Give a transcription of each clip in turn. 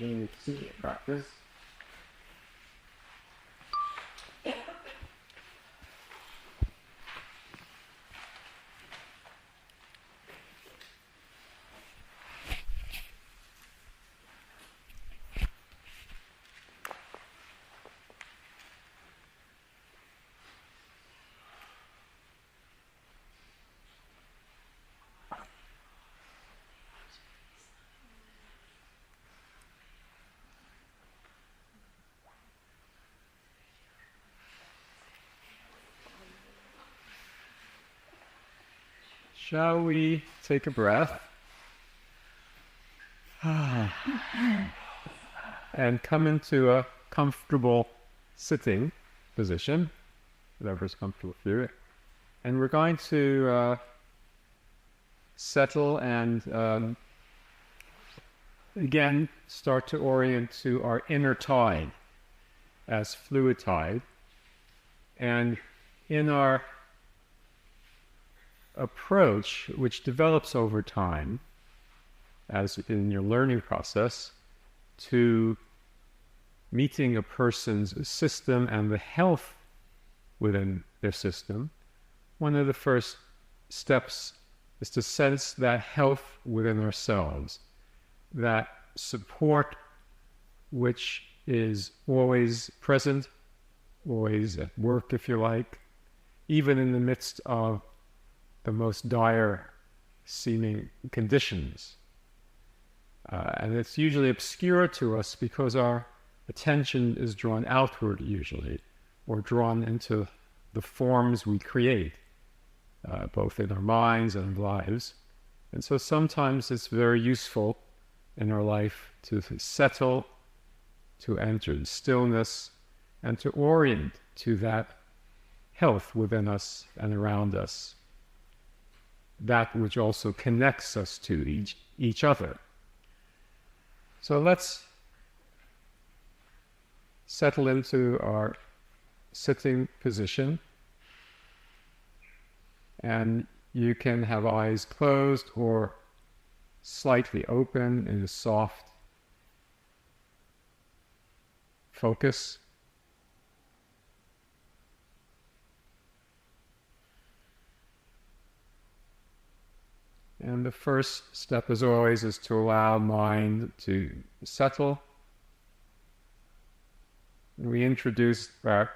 beginning to practice. Shall we take a breath and come into a comfortable sitting position, whatever's comfortable for you. And we're going to settle and again start to orient to our inner tide as fluid tide. And in our approach, which develops over time, as in your learning process, to meeting a person's system and the health within their system, one of the first steps is to sense that health within ourselves, that support which is always present, always at work, if you like, even in the midst of the most dire seeming conditions. And it's usually obscure to us because our attention is drawn outward usually, or drawn into the forms we create, both in our minds and lives. And so sometimes it's very useful in our life to settle, to enter stillness, and to orient to that health within us and around us, that which also connects us to each other. So let's settle into our sitting position, and you can have eyes closed or slightly open in a soft focus. And the first step, as always, is to allow mind to settle. We introduce our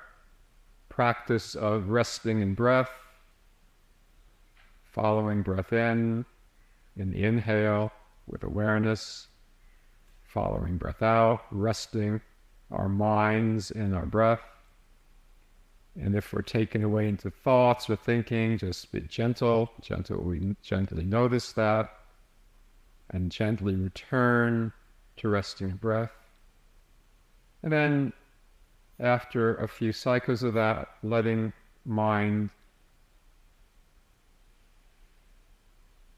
practice of resting in breath, following breath in the inhale with awareness, following breath out, resting our minds in our breath. And if we're taken away into thoughts or thinking, just be gentle, we gently notice that, and gently return to resting breath. And then, after a few cycles of that, letting mind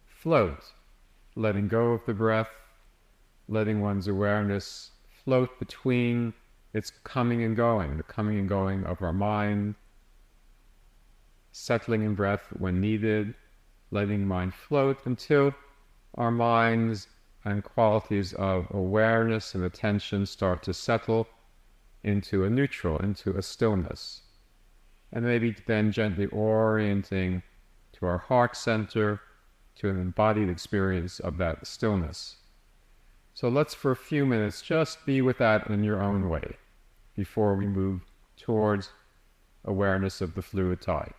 float, letting go of the breath, letting one's awareness float between its coming and going, the coming and going of our mind, settling in breath when needed, letting mind float until our minds and qualities of awareness and attention start to settle into a neutral, into a stillness. And maybe then gently orienting to our heart center, to an embodied experience of that stillness. So let's for a few minutes just be with that in your own way before we move towards awareness of the fluid tide.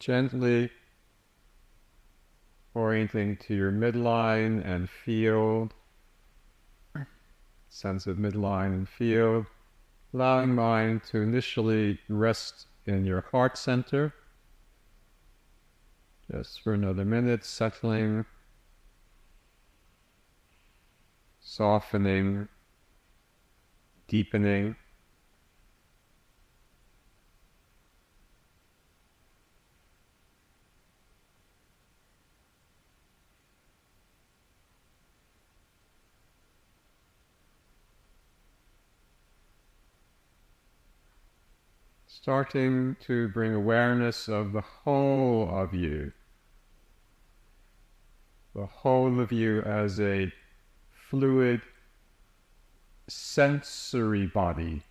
gently orienting to your midline and field, sense of midline and field, allowing mind to initially rest in your heart center, just for another minute, settling, softening, deepening. Starting to bring awareness of the whole of you. The whole of you as a fluid, sensory body.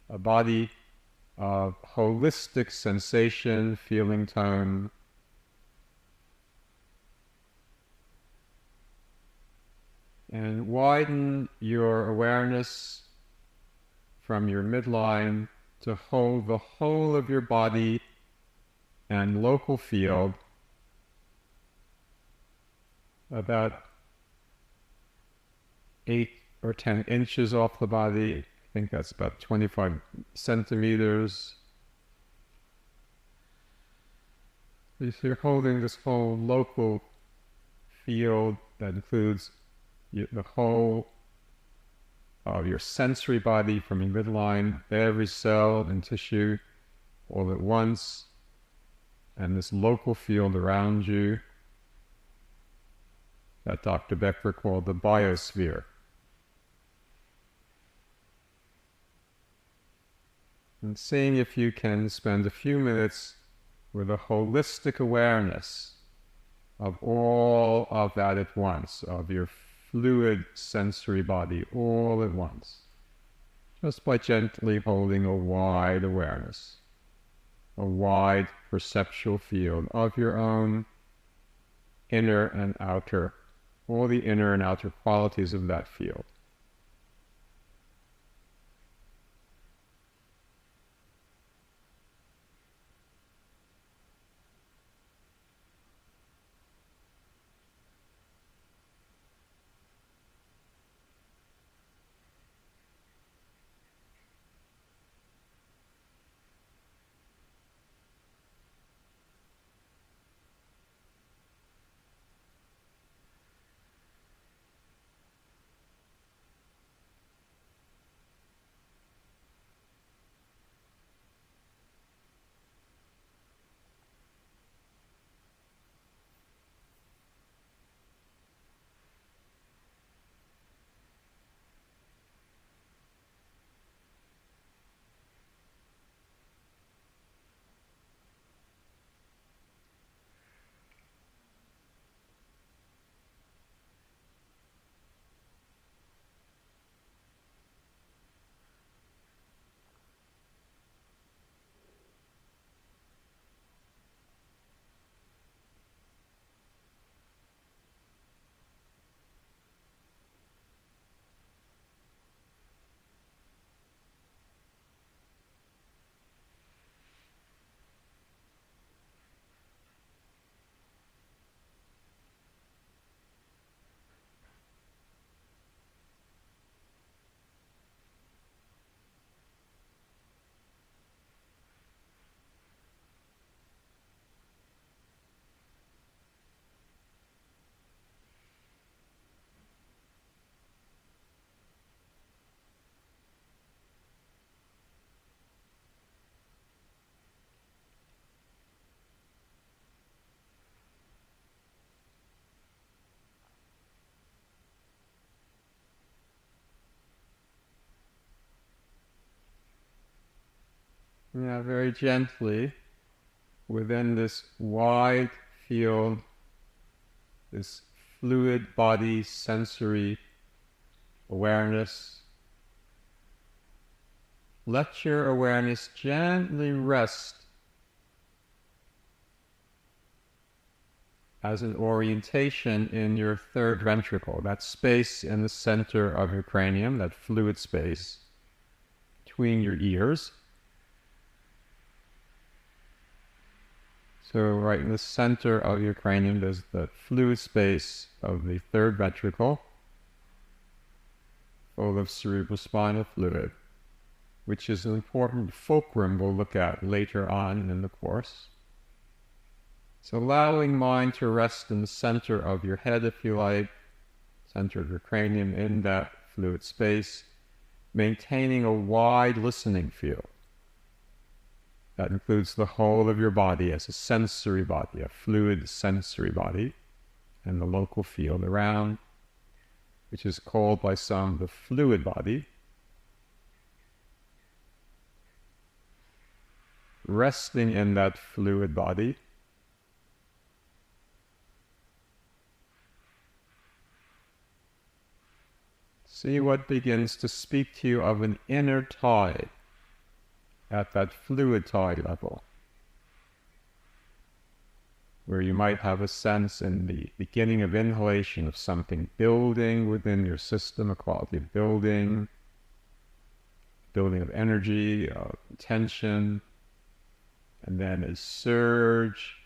A body of holistic sensation, feeling, tone. And widen your awareness from your midline to hold the whole of your body and local field about 8 or 10 inches off the body. I think that's about 25 centimeters. So you're holding this whole local field that includes the whole of your sensory body from your midline, every cell and tissue all at once, and this local field around you that Dr. Becker called the biosphere. And seeing if you can spend a few minutes with a holistic awareness of all of that at once, of your fluid sensory body all at once, just by gently holding a wide awareness, a wide perceptual field of your own inner and outer, all the inner and outer qualities of that field. Now, very gently, within this wide field, this fluid body sensory awareness, let your awareness gently rest as an orientation in your third ventricle, that space in the center of your cranium, that fluid space between your ears. So right in the center of your cranium, there's the fluid space of the third ventricle, full of cerebrospinal fluid, which is an important fulcrum we'll look at later on in the course. So allowing mind to rest in the center of your head, if you like, center of your cranium, in that fluid space, maintaining a wide listening field. That includes the whole of your body as a sensory body, a fluid sensory body, and the local field around, which is called by some the fluid body. Resting in that fluid body, see what begins to speak to you of an inner tide at that fluid tide level, where you might have a sense in the beginning of inhalation of something building within your system, a quality of building of energy, of tension, and then a surge,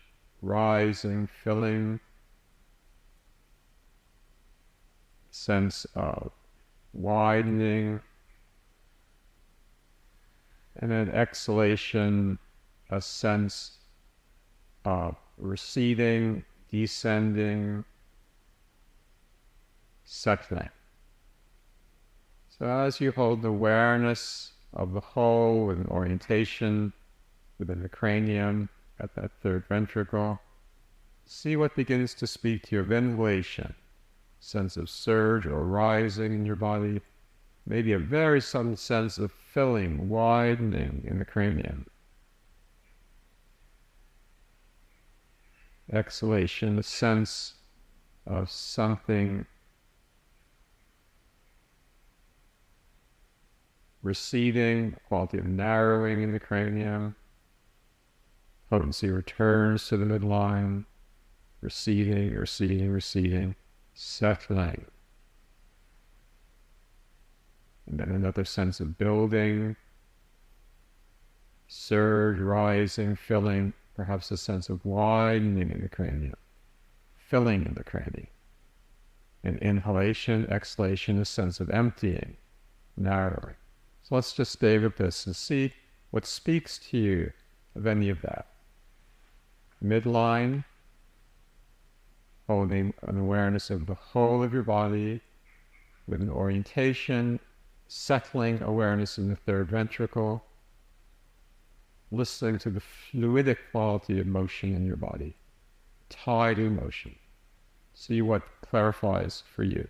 rising, filling, sense of widening, and then exhalation, a sense of receding, descending, settling. So as you hold awareness of the whole with an orientation within the cranium at that third ventricle, see what begins to speak to you of inhalation, sense of surge or rising in your body, maybe a very subtle sense of filling, widening in the cranium. Exhalation, a sense of something receding, quality of narrowing in the cranium. Potency returns to the midline, receding, receding, receding, settling. And then another sense of building, surge, rising, filling, perhaps a sense of widening in the cranium, filling in the cranium. And inhalation, exhalation, a sense of emptying, narrowing. So let's just stay with this and see what speaks to you of any of that. Midline, holding an awareness of the whole of your body with an orientation, settling awareness in the third ventricle, listening to the fluidic quality of motion in your body, tidal motion. See what clarifies for you.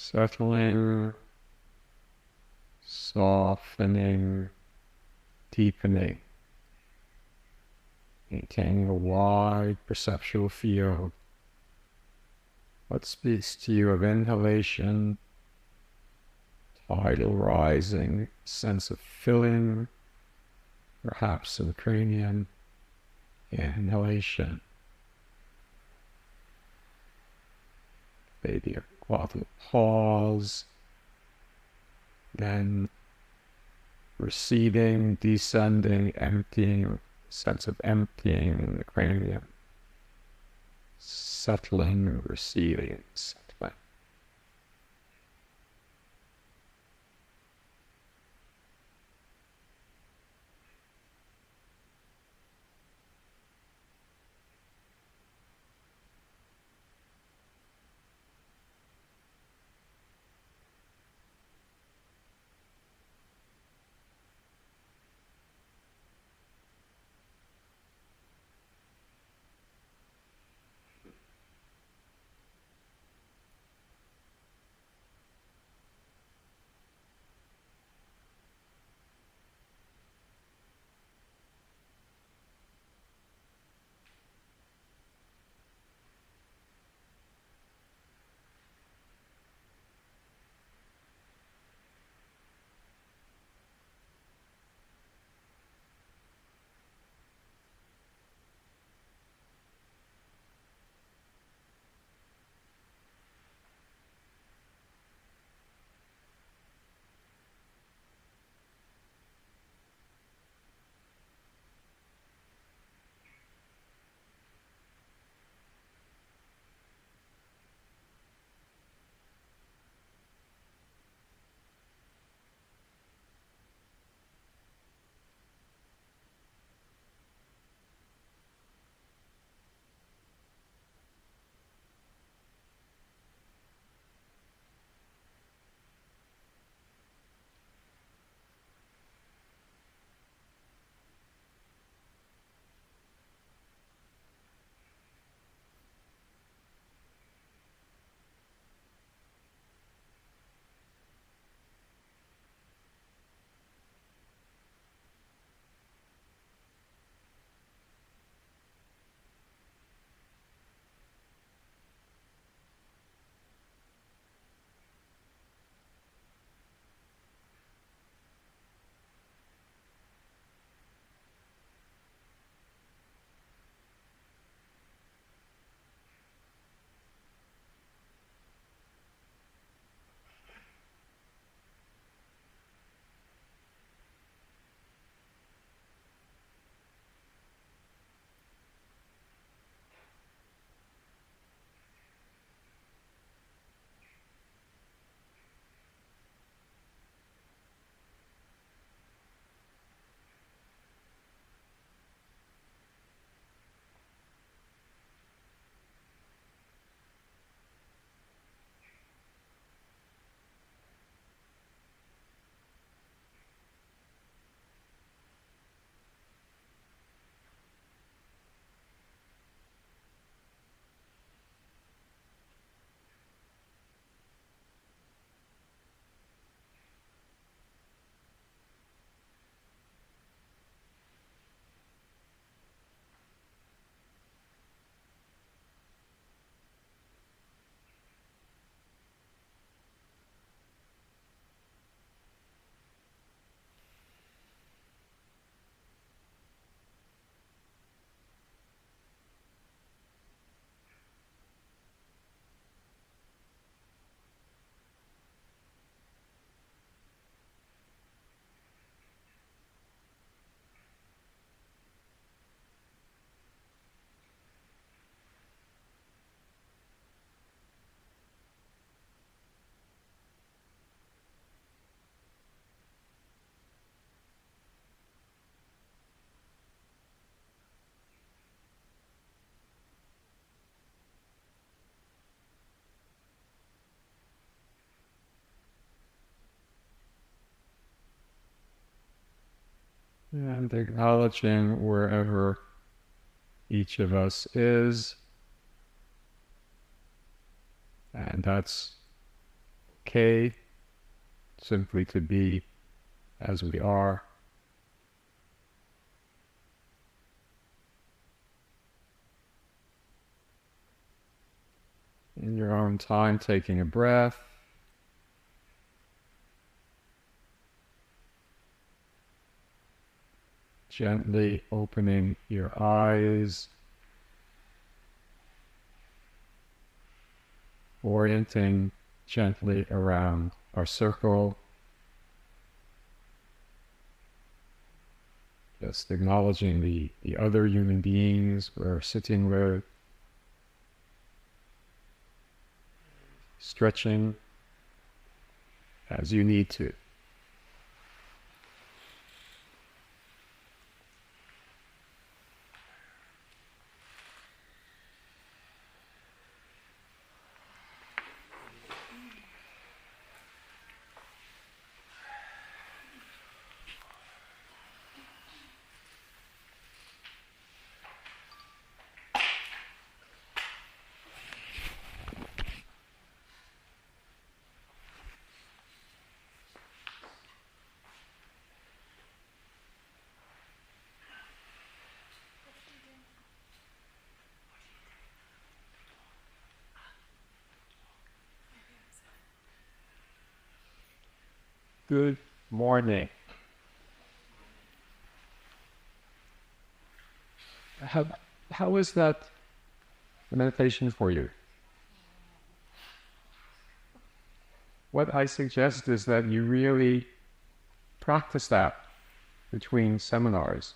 settling, softening, deepening, maintaining a wide perceptual field. What speaks to you of inhalation, tidal rising, sense of filling, perhaps in the cranium, inhalation, maybe a quiet pause, then receding, descending, emptying, sense of emptying in the cranium, settling, receding, settling. And acknowledging wherever each of us is, and that's K, simply to be as we are. In your own time, taking a breath. Gently opening your eyes. Orienting gently around our circle. Just acknowledging the other human beings we're sitting with. Stretching as you need to. Good morning. How is that meditation for you? What I suggest is that you really practice that between seminars,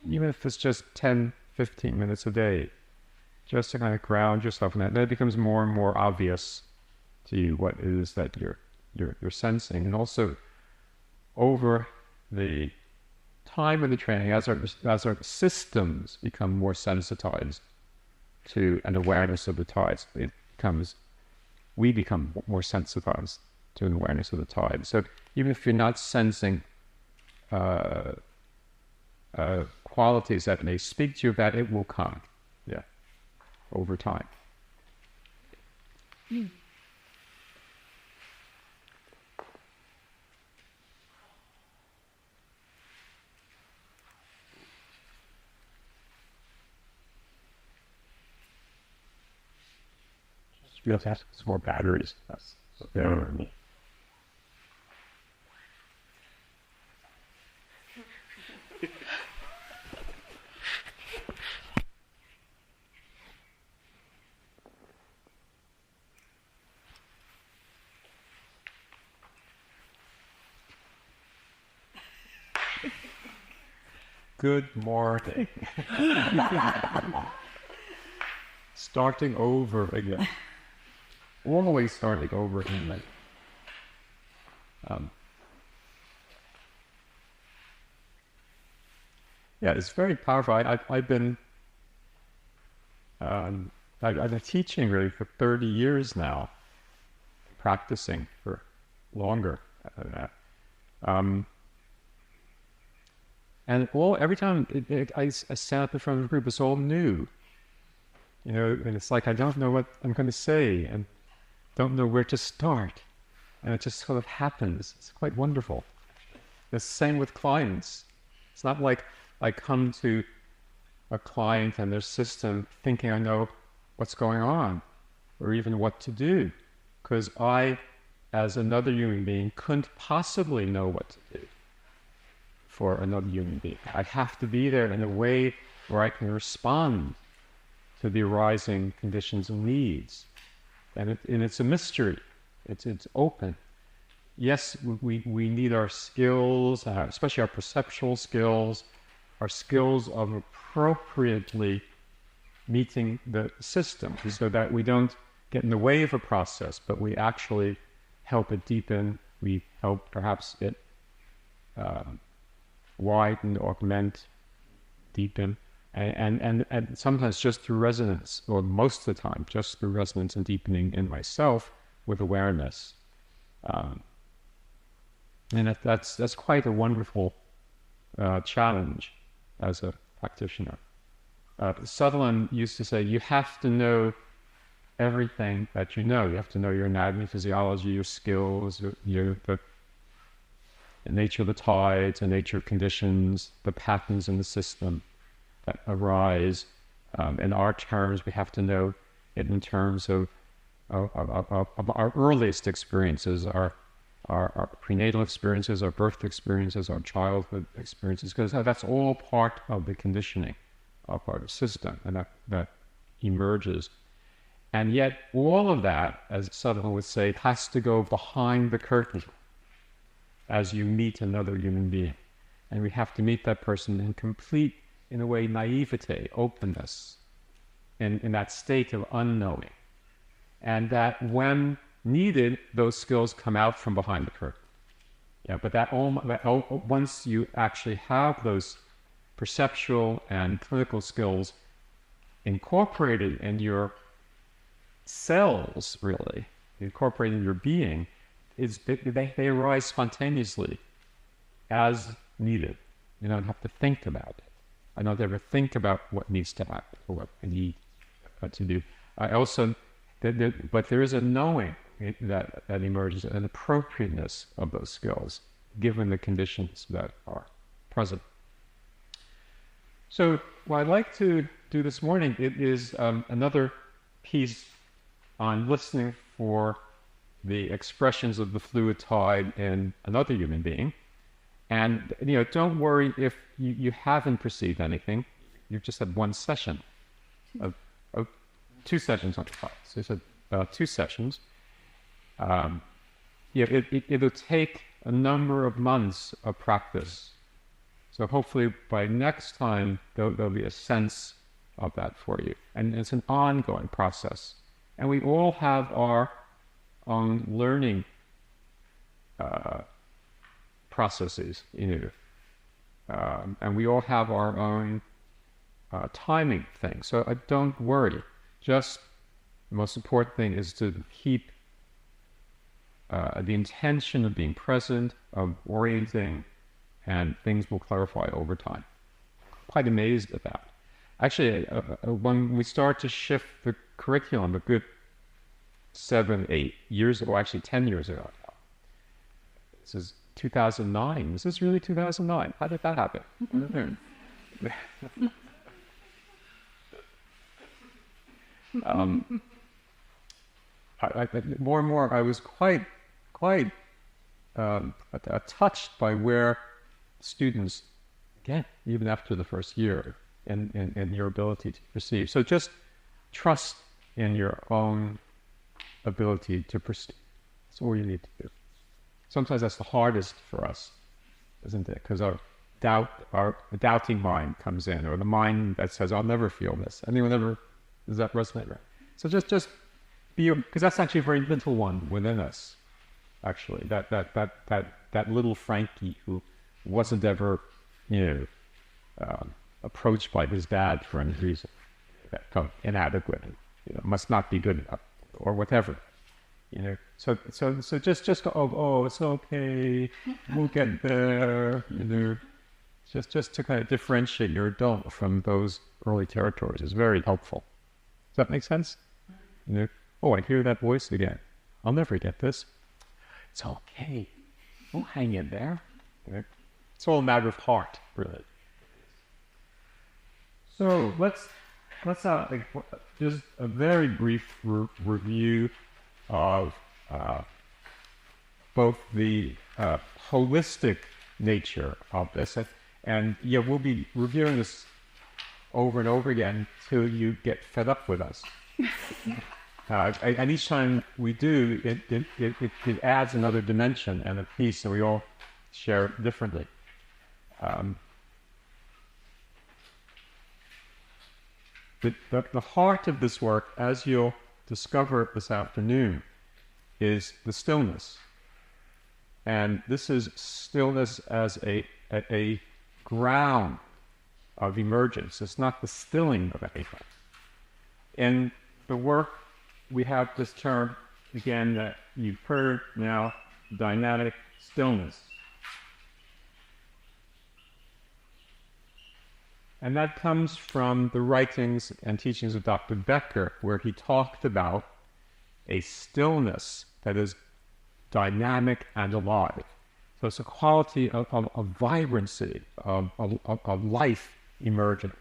even if it's just 10, 15 minutes a day, just to kind of ground yourself in that. Then it becomes more and more obvious to you what it is that you're sensing, and also over the time of the training, as our systems become more sensitized to an awareness of the tides, we become more sensitized to an awareness of the tide. So even if you're not sensing qualities that may speak to you, that it will come, over time. You have to have some more batteries. That's there. Good morning. Starting over again. Always starting over again. It's very powerful. I've been teaching really for 30 years now, practicing for longer than that. And every time I stand up in front of a group, it's all new. And it's like I don't know what I'm going to say and don't know where to start. And it just sort of happens. It's quite wonderful. The same with clients. It's not like I come to a client and their system thinking I know what's going on or even what to do, because I, as another human being, couldn't possibly know what to do for another human being. I have to be there in a way where I can respond to the arising conditions and needs. And it's a mystery. It's open. Yes, we need our skills, especially our perceptual skills, our skills of appropriately meeting the system so that we don't get in the way of a process, but we actually help it deepen. We help perhaps it widen, augment, deepen. And sometimes just through resonance, or most of the time, just through resonance and deepening in myself with awareness. And that's quite a wonderful challenge as a practitioner. Sutherland used to say, you have to know everything that you know. You have to know your anatomy, physiology, your skills, the nature of the tides, the nature of conditions, the patterns in the system that arise. In our terms, we have to know it in terms of our earliest experiences, our prenatal experiences, our birth experiences, our childhood experiences, because that's all part of the conditioning of our system, and that emerges. And yet all of that, as Sutherland would say, has to go behind the curtain as you meet another human being. And we have to meet that person in complete, in a way, naivete, openness, in that state of unknowing. And that when needed, those skills come out from behind the curtain. Yeah, but once you actually have those perceptual and clinical skills incorporated in your cells, really, incorporated in your being, they arise spontaneously as needed. You don't have to think about it. I don't ever think about what needs to happen or what I need to do. I also, but there is a knowing that emerges, an appropriateness of those skills, given the conditions that are present. So what I'd like to do this morning is another piece on listening for the expressions of the fluid tide in another human being. And don't worry if you haven't perceived anything. You've just had one session of 2 sessions on the tide. So it's 2 sessions. It'll take a number of months of practice. So hopefully by next time, there'll be a sense of that for you. And it's an ongoing process. And we all have our own learning processes, and we all have our own timing thing. So don't worry. Just the most important thing is to keep the intention of being present, of orienting, and things will clarify over time. Quite amazed at that. Actually, when we start to shift the curriculum a good 7, 8 years ago, actually 10 years ago now. This is 2009. Is this really 2009? How did that happen? More and more, I was quite touched by where students get, even after the first year, in your ability to perceive. So just trust in your own ability to perceive. That's all you need to do. Sometimes that's the hardest for us, isn't it? Because our doubting mind comes in, or the mind that says, "I'll never feel this." Anyone ever, does that resonate? Right? So just be, because that's actually a very little one within us. Actually, that little Frankie who wasn't ever, approached by his dad for any reason, that felt inadequate, must not be good enough, or whatever. So just go, oh, it's okay, we'll get there, just to kind of differentiate your adult from those early territories is very helpful. Does that make sense? Oh, I hear that voice again. I'll never get this. It's okay. Don't hang in there. It's all a matter of heart, really. So let's have just a very brief review of both the holistic nature of this, and we'll be reviewing this over and over again until you get fed up with us. And each time we do, it adds another dimension and a piece, and we all share it differently. The heart of this work, as you'll discover this afternoon, is the stillness. And this is stillness as a ground of emergence. It's not the stilling of anything. In the work, we have this term, again, that you've heard now, dynamic stillness. And that comes from the writings and teachings of Dr. Becker, where he talked about a stillness that is dynamic and alive. So it's a quality of vibrancy, of life emerging.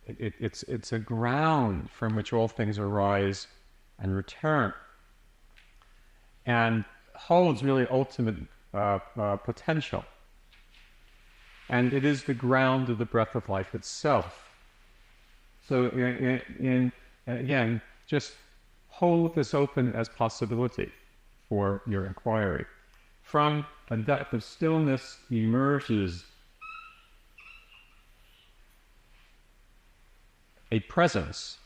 It's a ground from which all things arise and return, and holds really ultimate potential. And it is the ground of the breath of life itself. So again, just hold this open as possibility for your inquiry. From a depth of stillness emerges a presence,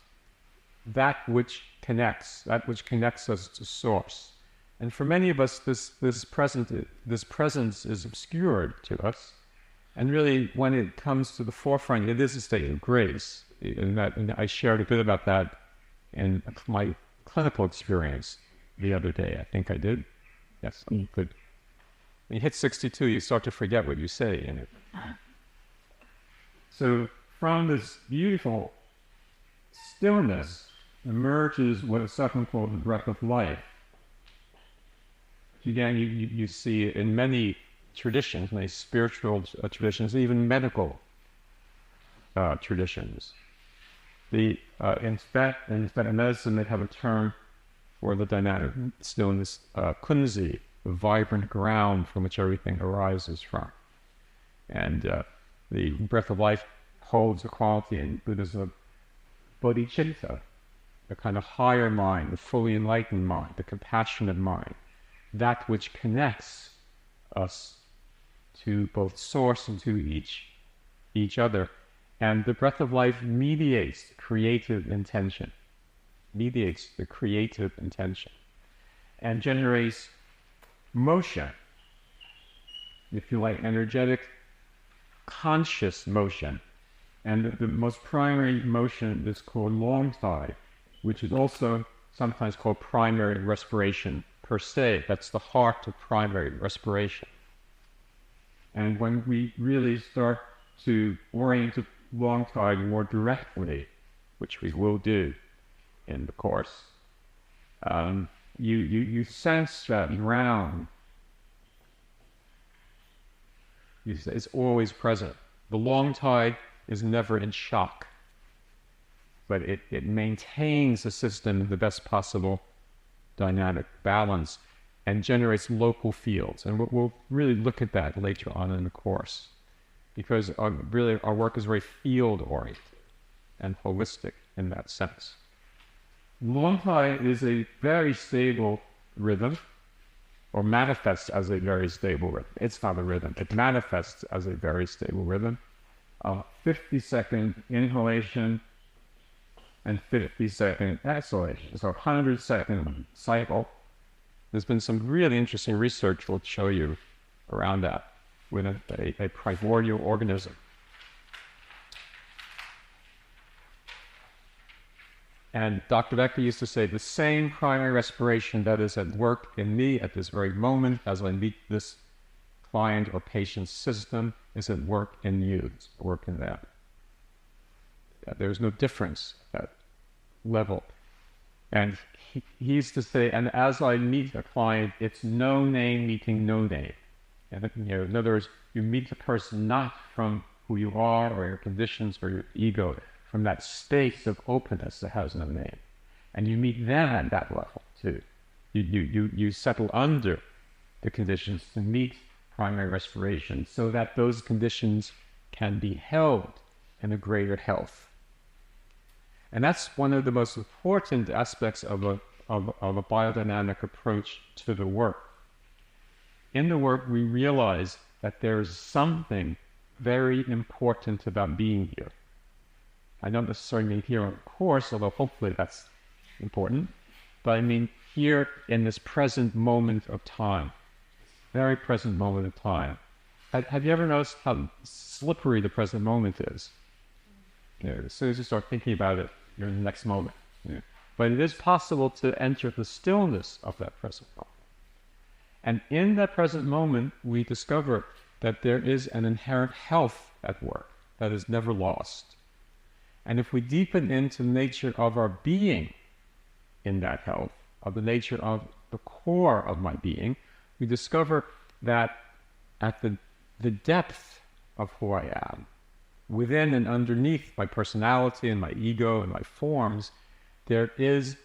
that which connects us to source. And for many of us, this presence is obscured to us. And really, when it comes to the forefront, it is a state of grace. And I shared a bit about that in my clinical experience the other day. I think I did. Yes, good. When you hit 62, you start to forget what you say in it. So from this beautiful stillness emerges what is often called the breath of life. Again, you see it in many traditions, many spiritual traditions, even medical traditions. In Tibetan medicine, they have a term for the dynamic stillness, kunzi, the vibrant ground from which everything arises from. And the breath of life holds a quality in Buddhism, bodhicitta, the kind of higher mind, the fully enlightened mind, the compassionate mind, that which connects us to both source and to each other. And the breath of life mediates the creative intention, and generates motion, if you like, energetic, conscious motion. And the most primary motion is called long tide, which is also sometimes called primary respiration per se. That's the heart of primary respiration. And when we really start to orient to long tide more directly, which we will do in the course, you sense that ground. It's always present. The long tide is never in shock, but it maintains the system in the best possible dynamic balance and generates local fields. And we'll really look at that later on in the course, because our work is very field-oriented and holistic in that sense. Long tide is a very stable rhythm, or manifests as a very stable rhythm. It's not a rhythm. It manifests as a very stable rhythm. 50-second inhalation and 50-second exhalation. So 100-second cycle. There's been some really interesting research we'll show you around that with a primordial organism. And Dr. Becker used to say, the same primary respiration that is at work in me at this very moment as I meet this client or patient's system is at work in you, it's at work in them. There's no difference at that level. And he used to say, and as I meet a client, it's no name meeting no name. And in other words, you meet the person not from who you are or your conditions or your ego, from that space of openness that has no name. And you meet them at that level too. You settle under the conditions to meet primary respiration so that those conditions can be held in a greater health. And that's one of the most important aspects of a biodynamic approach to the work. In the work, we realize that there is something very important about being here. I don't necessarily mean here on the course, although hopefully that's important, but I mean here in this present moment of time, very present moment of time. Have you ever noticed how slippery the present moment is? As soon as you start thinking about it, you're in the next moment. But it is possible to enter the stillness of that present moment. And in that present moment, we discover that there is an inherent health at work, that is never lost. And if we deepen into the nature of our being in that health, of the nature of the core of my being, we discover that at the depth of who I am, within and underneath my personality and my ego and my forms, there is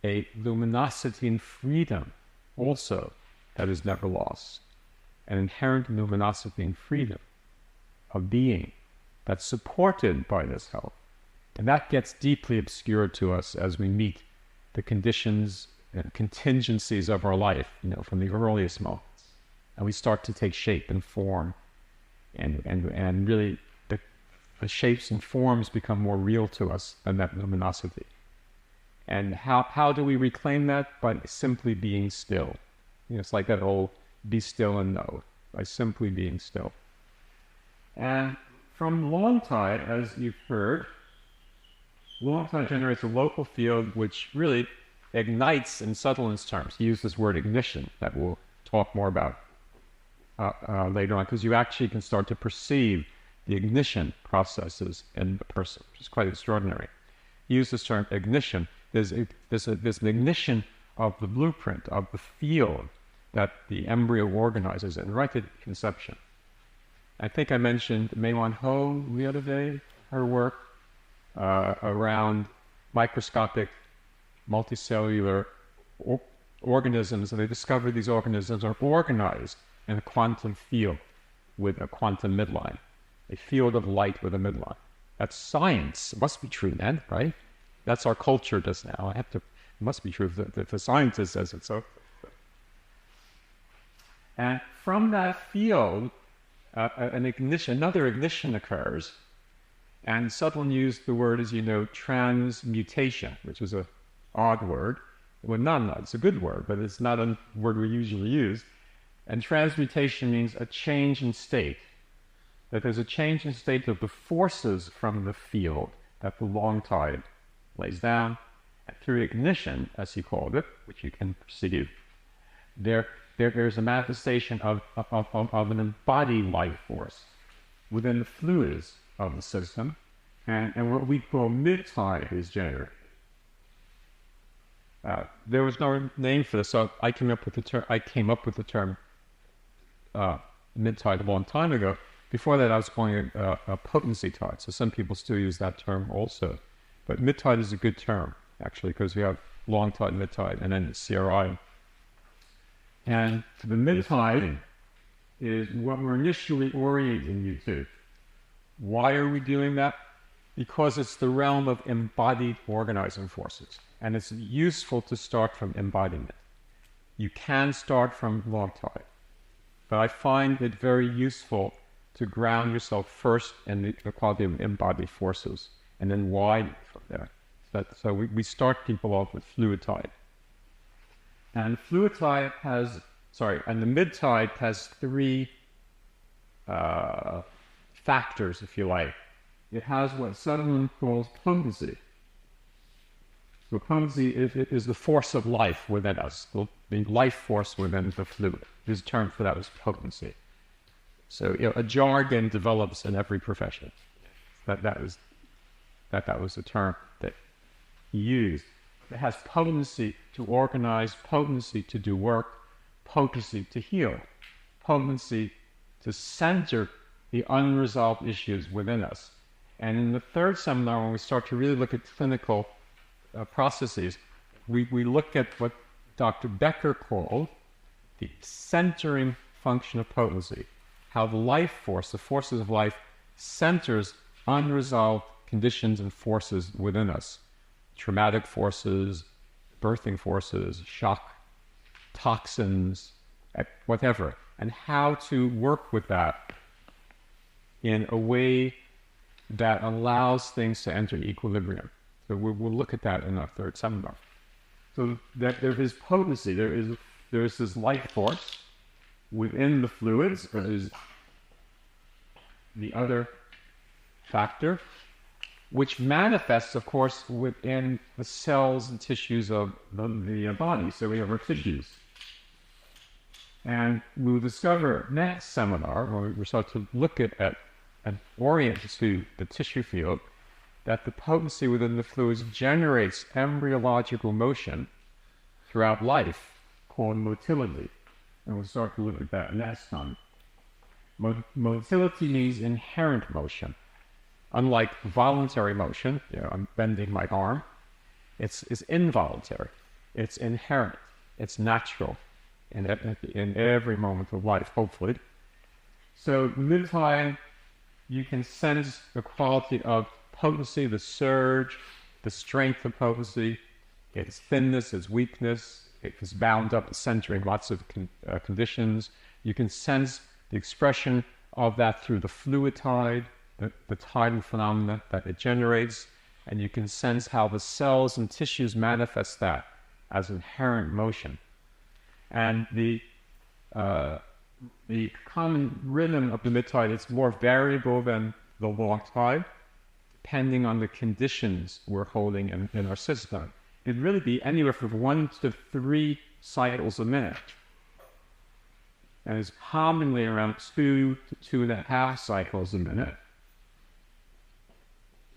a luminosity and freedom also that is never lost. An inherent luminosity and freedom of being that's supported by this health. And that gets deeply obscured to us as we meet the conditions and contingencies of our life, from the earliest moments. And we start to take shape and form, and really the shapes and forms become more real to us than that luminosity. And how do we reclaim that? By simply being still. It's like that old be still and know, by simply being still. And from long tide, as you've heard, long tide generates a local field which really ignites in subtlest terms. He used this word ignition that we'll talk more about later on, because you actually can start to perceive the ignition processes in the person, which is quite extraordinary. He used this term ignition. There's an ignition of the blueprint, of the field that the embryo organizes in right at conception. I think I mentioned Mei-Wan Ho the other day, her work around microscopic multicellular organisms, and they discovered these organisms are organized in a quantum field with a quantum midline, a field of light with a midline. That's science. It must be true then, right? That's our culture does now. It must be true if the scientist says it. So, and from that field, another ignition occurs. And Sutherland used the word, as you know, transmutation, which is an odd word. Well, not, it's a good word, but it's not a word we usually use. And transmutation means a change in state. That there's a change in state of the forces from the field that the long tide lays down. And through ignition, as he called it, which you can perceive, there's a manifestation of an embodied life force within the fluids of the system, and what we call mid-tide is generated. There was no name for this, so I came up with the term mid-tide a long time ago. Before that, I was calling it a potency tide. So some people still use that term also, but mid-tide is a good term actually, because we have long tide, mid-tide, and then CRI. And the mid-tide is what we're initially orienting you to. Why are we doing that? Because it's the realm of embodied organizing forces, and it's useful to start from embodiment. You can start from long tide, but I find it very useful to ground yourself first in the quality of embodied forces, and then widen from there. So we start people off with fluid tide. And fluid tide and the mid-tide has three factors, if you like. It has what Sutherland calls potency. So potency is the force of life within us, the life force within the fluid. His term for that was potency. So a jargon develops in every profession. That was the term that he used. It has potency to organize, potency to do work, potency to heal, potency to center the unresolved issues within us. And in the third seminar, when we start to really look at clinical processes, we look at what Dr. Becker called the centering function of potency, how the life force, the forces of life, centers unresolved conditions and forces within us. Traumatic forces, birthing forces, shock, toxins, whatever, and how to work with that in a way that allows things to enter equilibrium. So we'll look at that in our third seminar. So that there is potency, there is this life force within the fluids, or is the other factor, which manifests, of course, within the cells and tissues of the body. So we have our tissues. And we'll discover next seminar, when we start to look at and orient to the tissue field, that the potency within the fluids generates embryological motion throughout life, called motility. And we'll start to look at that next time. Motility means inherent motion. Unlike voluntary motion, I'm bending my arm, it's involuntary. It's inherent. It's natural in every moment of life, hopefully. So midline, you can sense the quality of potency, the surge, the strength of potency, its thinness, its weakness, it's bound up, centering lots of conditions. You can sense the expression of that through the fluid tide, the tidal phenomena that it generates, and you can sense how the cells and tissues manifest that as inherent motion. And the common rhythm of the mid-tide is more variable than the long tide, depending on the conditions we're holding in our system. It'd really be anywhere from 1 to 3 cycles a minute. And it's commonly around 2 to 2.5 cycles a minute.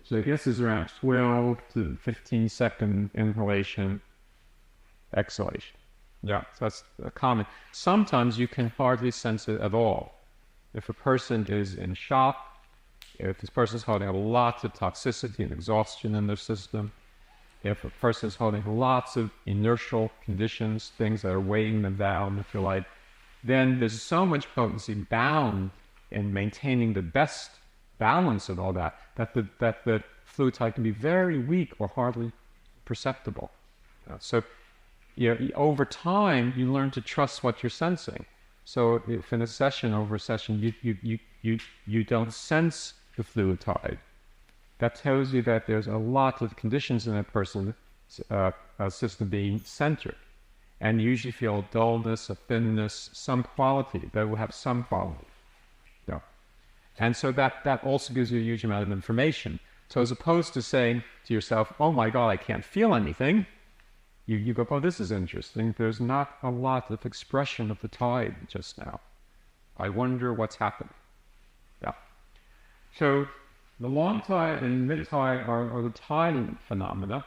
So I guess it's around 12 to 15 second inhalation, exhalation. Yeah, so that's common. Sometimes you can hardly sense it at all. If a person is in shock, if this person is holding lots of toxicity and exhaustion in their system, if a person is holding lots of inertial conditions, things that are weighing them down, if you like, then there's so much potency bound in maintaining the best balance of all that, that the fluid tide can be very weak or hardly perceptible. So over time, you learn to trust what you're sensing. So if in a session, over a session, you don't sense the fluid tide, that tells you that there's a lot of conditions in a person's system being centered. And you usually feel a dullness, a thinness, some quality, that will have some quality. Yeah. And so that also gives you a huge amount of information. So as opposed to saying to yourself, oh my God, I can't feel anything, you go, oh, this is interesting. There's not a lot of expression of the tide just now. I wonder what's happening. Yeah. So the long tide and mid tide are the tidal phenomena.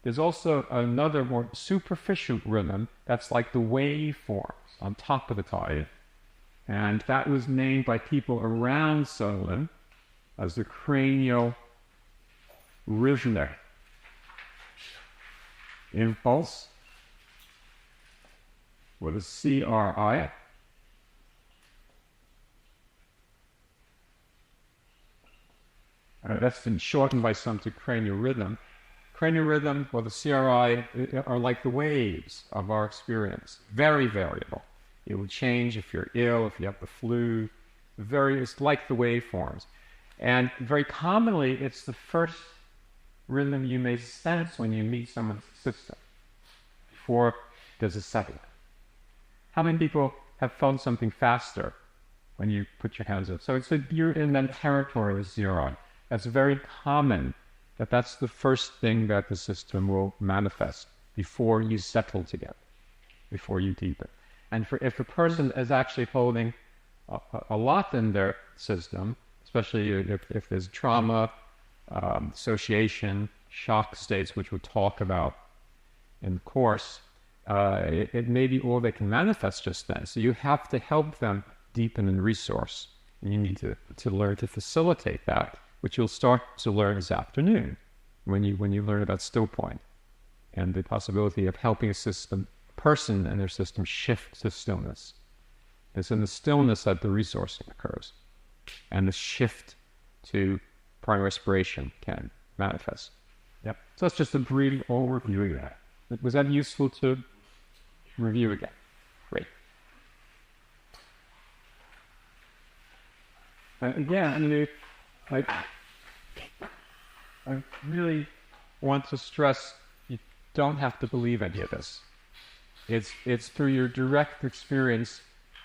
There's also another more superficial rhythm that's like the waveforms on top of the tide. And that was named by people around Solon as the cranial rhythmic impulse, with a CRI. That's been shortened by some to cranial rhythm. Cranial rhythm or the CRI are like the waves of our experience, very variable. It will change if you're ill, if you have the flu, it's like the waveforms. And very commonly, it's the first rhythm you may sense when you meet someone's system, before there's a second. How many people have felt something faster when you put your hands up? So you're in that territory with CRI. That's very common. That's the first thing that the system will manifest before you settle together, before you deepen. And if a person is actually holding a lot in their system, especially if there's trauma, association, shock states, which we'll talk about in the course, it may be all they can manifest just then. So you have to help them deepen and resource. And you need to learn to facilitate that, which you'll start to learn this afternoon when you learn about still point and the possibility of helping a person and their system shift to stillness. It's in the stillness that the resourcing occurs, and the shift to primary respiration can manifest. Yep. So that's just a brief overview of that. Was that useful to review again? Great. Again, I really want to stress, you don't have to believe any of this. It's through your direct experience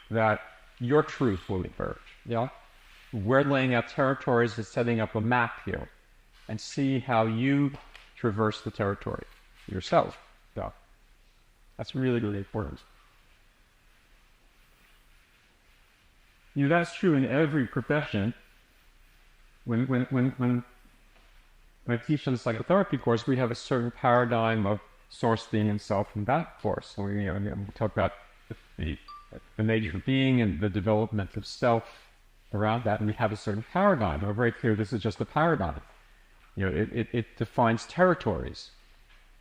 that your truth will emerge. Yeah? We're laying out territories and setting up a map here, and see how you traverse the territory yourself. Yeah. That's really, really important. That's true in every profession. when I teach in the psychotherapy course, we have a certain paradigm of source, being, and self in that course. So we talk about the nature of being and the development of self around that, and we have a certain paradigm. We're very clear this is just a paradigm. It defines territories.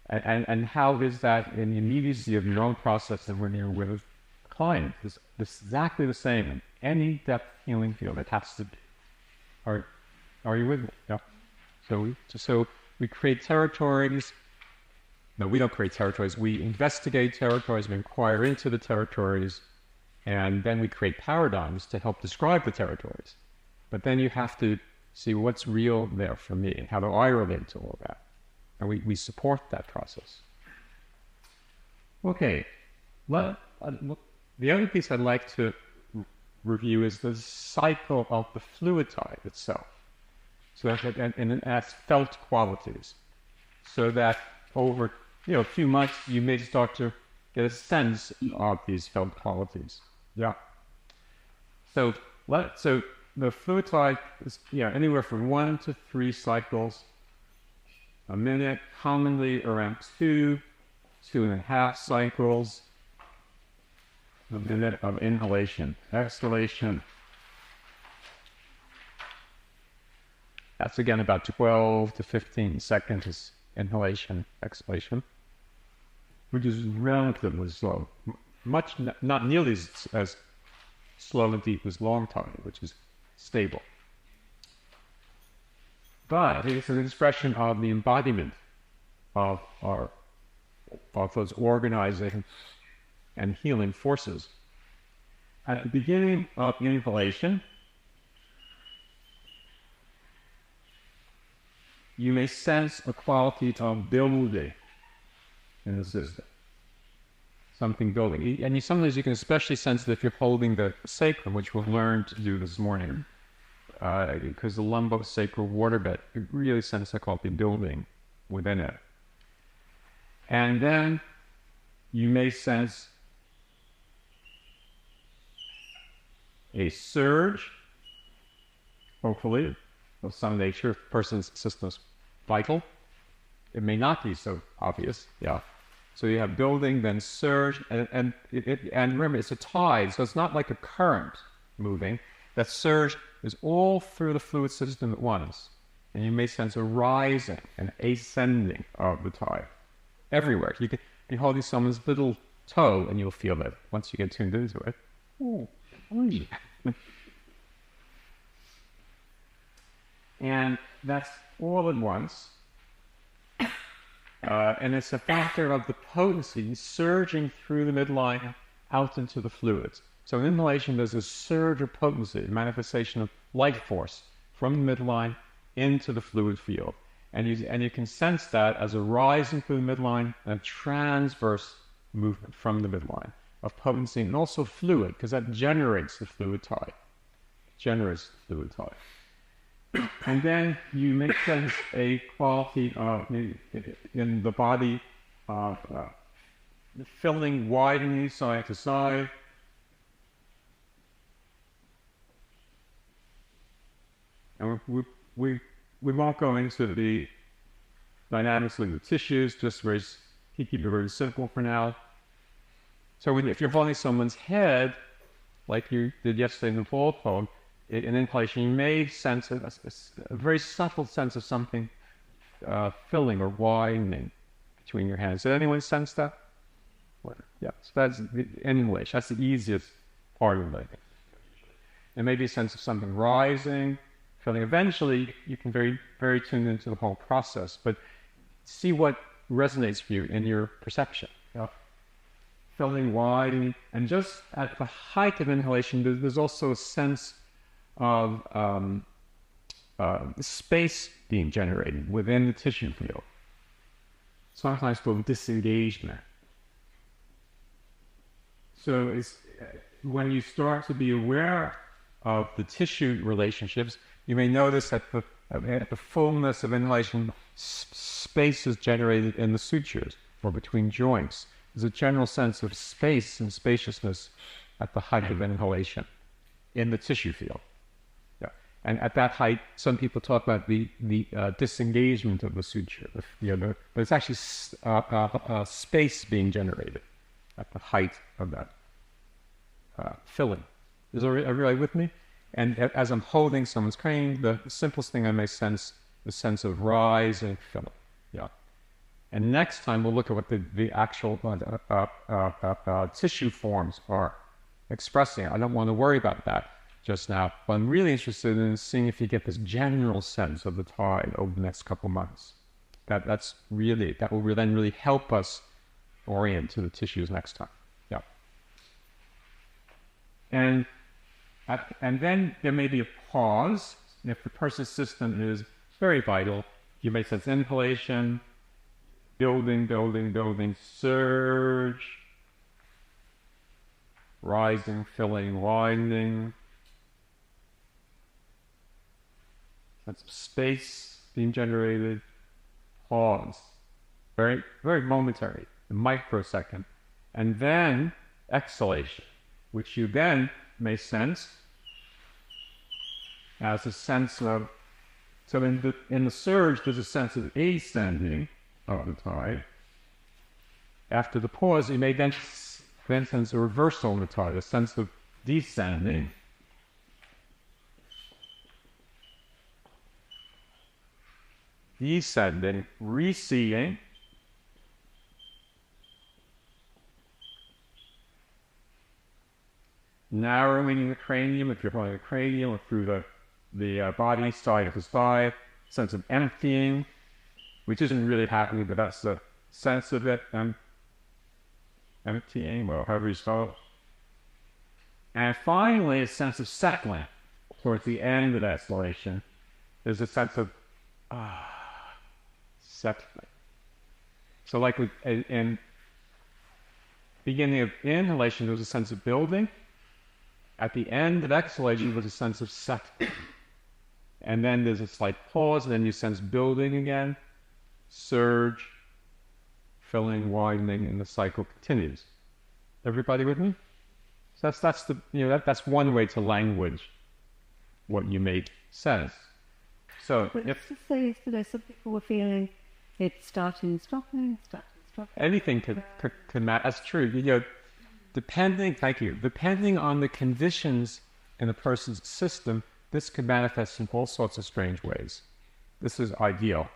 And how is that in the immediacy of your own process and when you're with a client? It's exactly the same in any depth healing field. It has to be. Are you with me? Yeah. So we create territories. No, we don't create territories. We investigate territories. We inquire into the territories. And then we create paradigms to help describe the territories. But then you have to see what's real there for me and how do I relate to all that. And we support that process. Okay. The other piece I'd like to review is the cycle of the fluid type itself. So and that's felt qualities. So that over a few months you may start to get a sense of these felt qualities. Yeah. So the fluid type is anywhere from 1 to 3 cycles a minute, commonly around 2.5 cycles a minute of inhalation. Exhalation. That's again about 12 to 15 seconds inhalation, exhalation, which is relatively slow. Not nearly as slow and deep as long time, which is stable. But it's an expression of the embodiment of those organizing and healing forces. At the beginning of inhalation, you may sense a quality of building in the system. Something building. And sometimes you can especially sense it if you're holding the sacrum, which we'll learn to do this morning. Because the lumbosacral waterbed, you really sense a quality building within it. And then you may sense a surge, hopefully, of some nature. If the person's system is vital. It may not be so obvious, yeah. So you have building, then surge, and remember, it's a tide, so it's not like a current moving. That surge is all through the fluid system at once. And you may sense a rising and ascending of the tide everywhere. You can be holding someone's little toe and you'll feel it once you get tuned into it. Ooh. And that's all at once. And it's a factor of the potency surging through the midline out into the fluids. So in inhalation, there's a surge of potency, a manifestation of life force from the midline into the fluid field. And you can sense that as a rising through the midline and a transverse movement from the midline of potency and also fluid, because that generates the fluid tide. And then you may sense a quality of, in the body of filling, widening side to side. And we won't go into the dynamics of the tissues, just keep it very simple for now. So if you're holding someone's head, like you did yesterday in the ball pose, in inhalation, you may sense a very subtle sense of something filling or widening between your hands. Did anyone sense that? Yeah, so that's the inhalation. That's the easiest part of it. There may be a sense of something rising, filling. Eventually, you can very, very tune into the whole process, but see what resonates for you in your perception. Yeah. Filling, widening, and just at the height of inhalation, there's also a sense of space being generated within the tissue field. Sometimes called disengagement. So it's when you start to be aware of the tissue relationships, you may notice that at the fullness of inhalation, space is generated in the sutures or between joints. There's a general sense of space and spaciousness at the height of inhalation in the tissue field. Yeah. And at that height, some people talk about the disengagement of the suture, but it's actually space being generated at the height of that filling. Is everybody with me? And as I'm holding someone's crane, the simplest thing I may sense the sense of rise and filling. Yeah. And next time we'll look at what the actual tissue forms are expressing. I don't want to worry about that just now, but I'm really interested in seeing if you get this general sense of the tide over the next couple months. That will then really help us orient to the tissues next time. Yeah. And then there may be a pause. And if the person's system is very vital, you may sense inhalation, building, surge, rising, filling, widening. Sense of space being generated, pause, very, very momentary, a microsecond, and then exhalation, which you then may sense as a sense of, so in the surge there's a sense of ascending of the tide. After the pause, you may then sense a reversal in the tide, a sense of descending. Descending, receding, narrowing the cranium if you're holding the cranium, or through the body side of the spine, sense of emptying, which isn't really happening, but that's the sense of it, emptying, well, however you spell it. And finally, a sense of settling towards the end of the exhalation. There's a sense of settling. So like in beginning of inhalation, there was a sense of building. At the end of exhalation, there was a sense of settling. And then there's a slight pause, and then you sense building again, surge, filling, widening, and the cycle continues. Everybody with me? So that's one way to language what you may sense. So if to say yesterday, some people were feeling it starting, stopping. Anything could matter. That's true. Depending on the conditions in a person's system, this can manifest in all sorts of strange ways. This is ideal.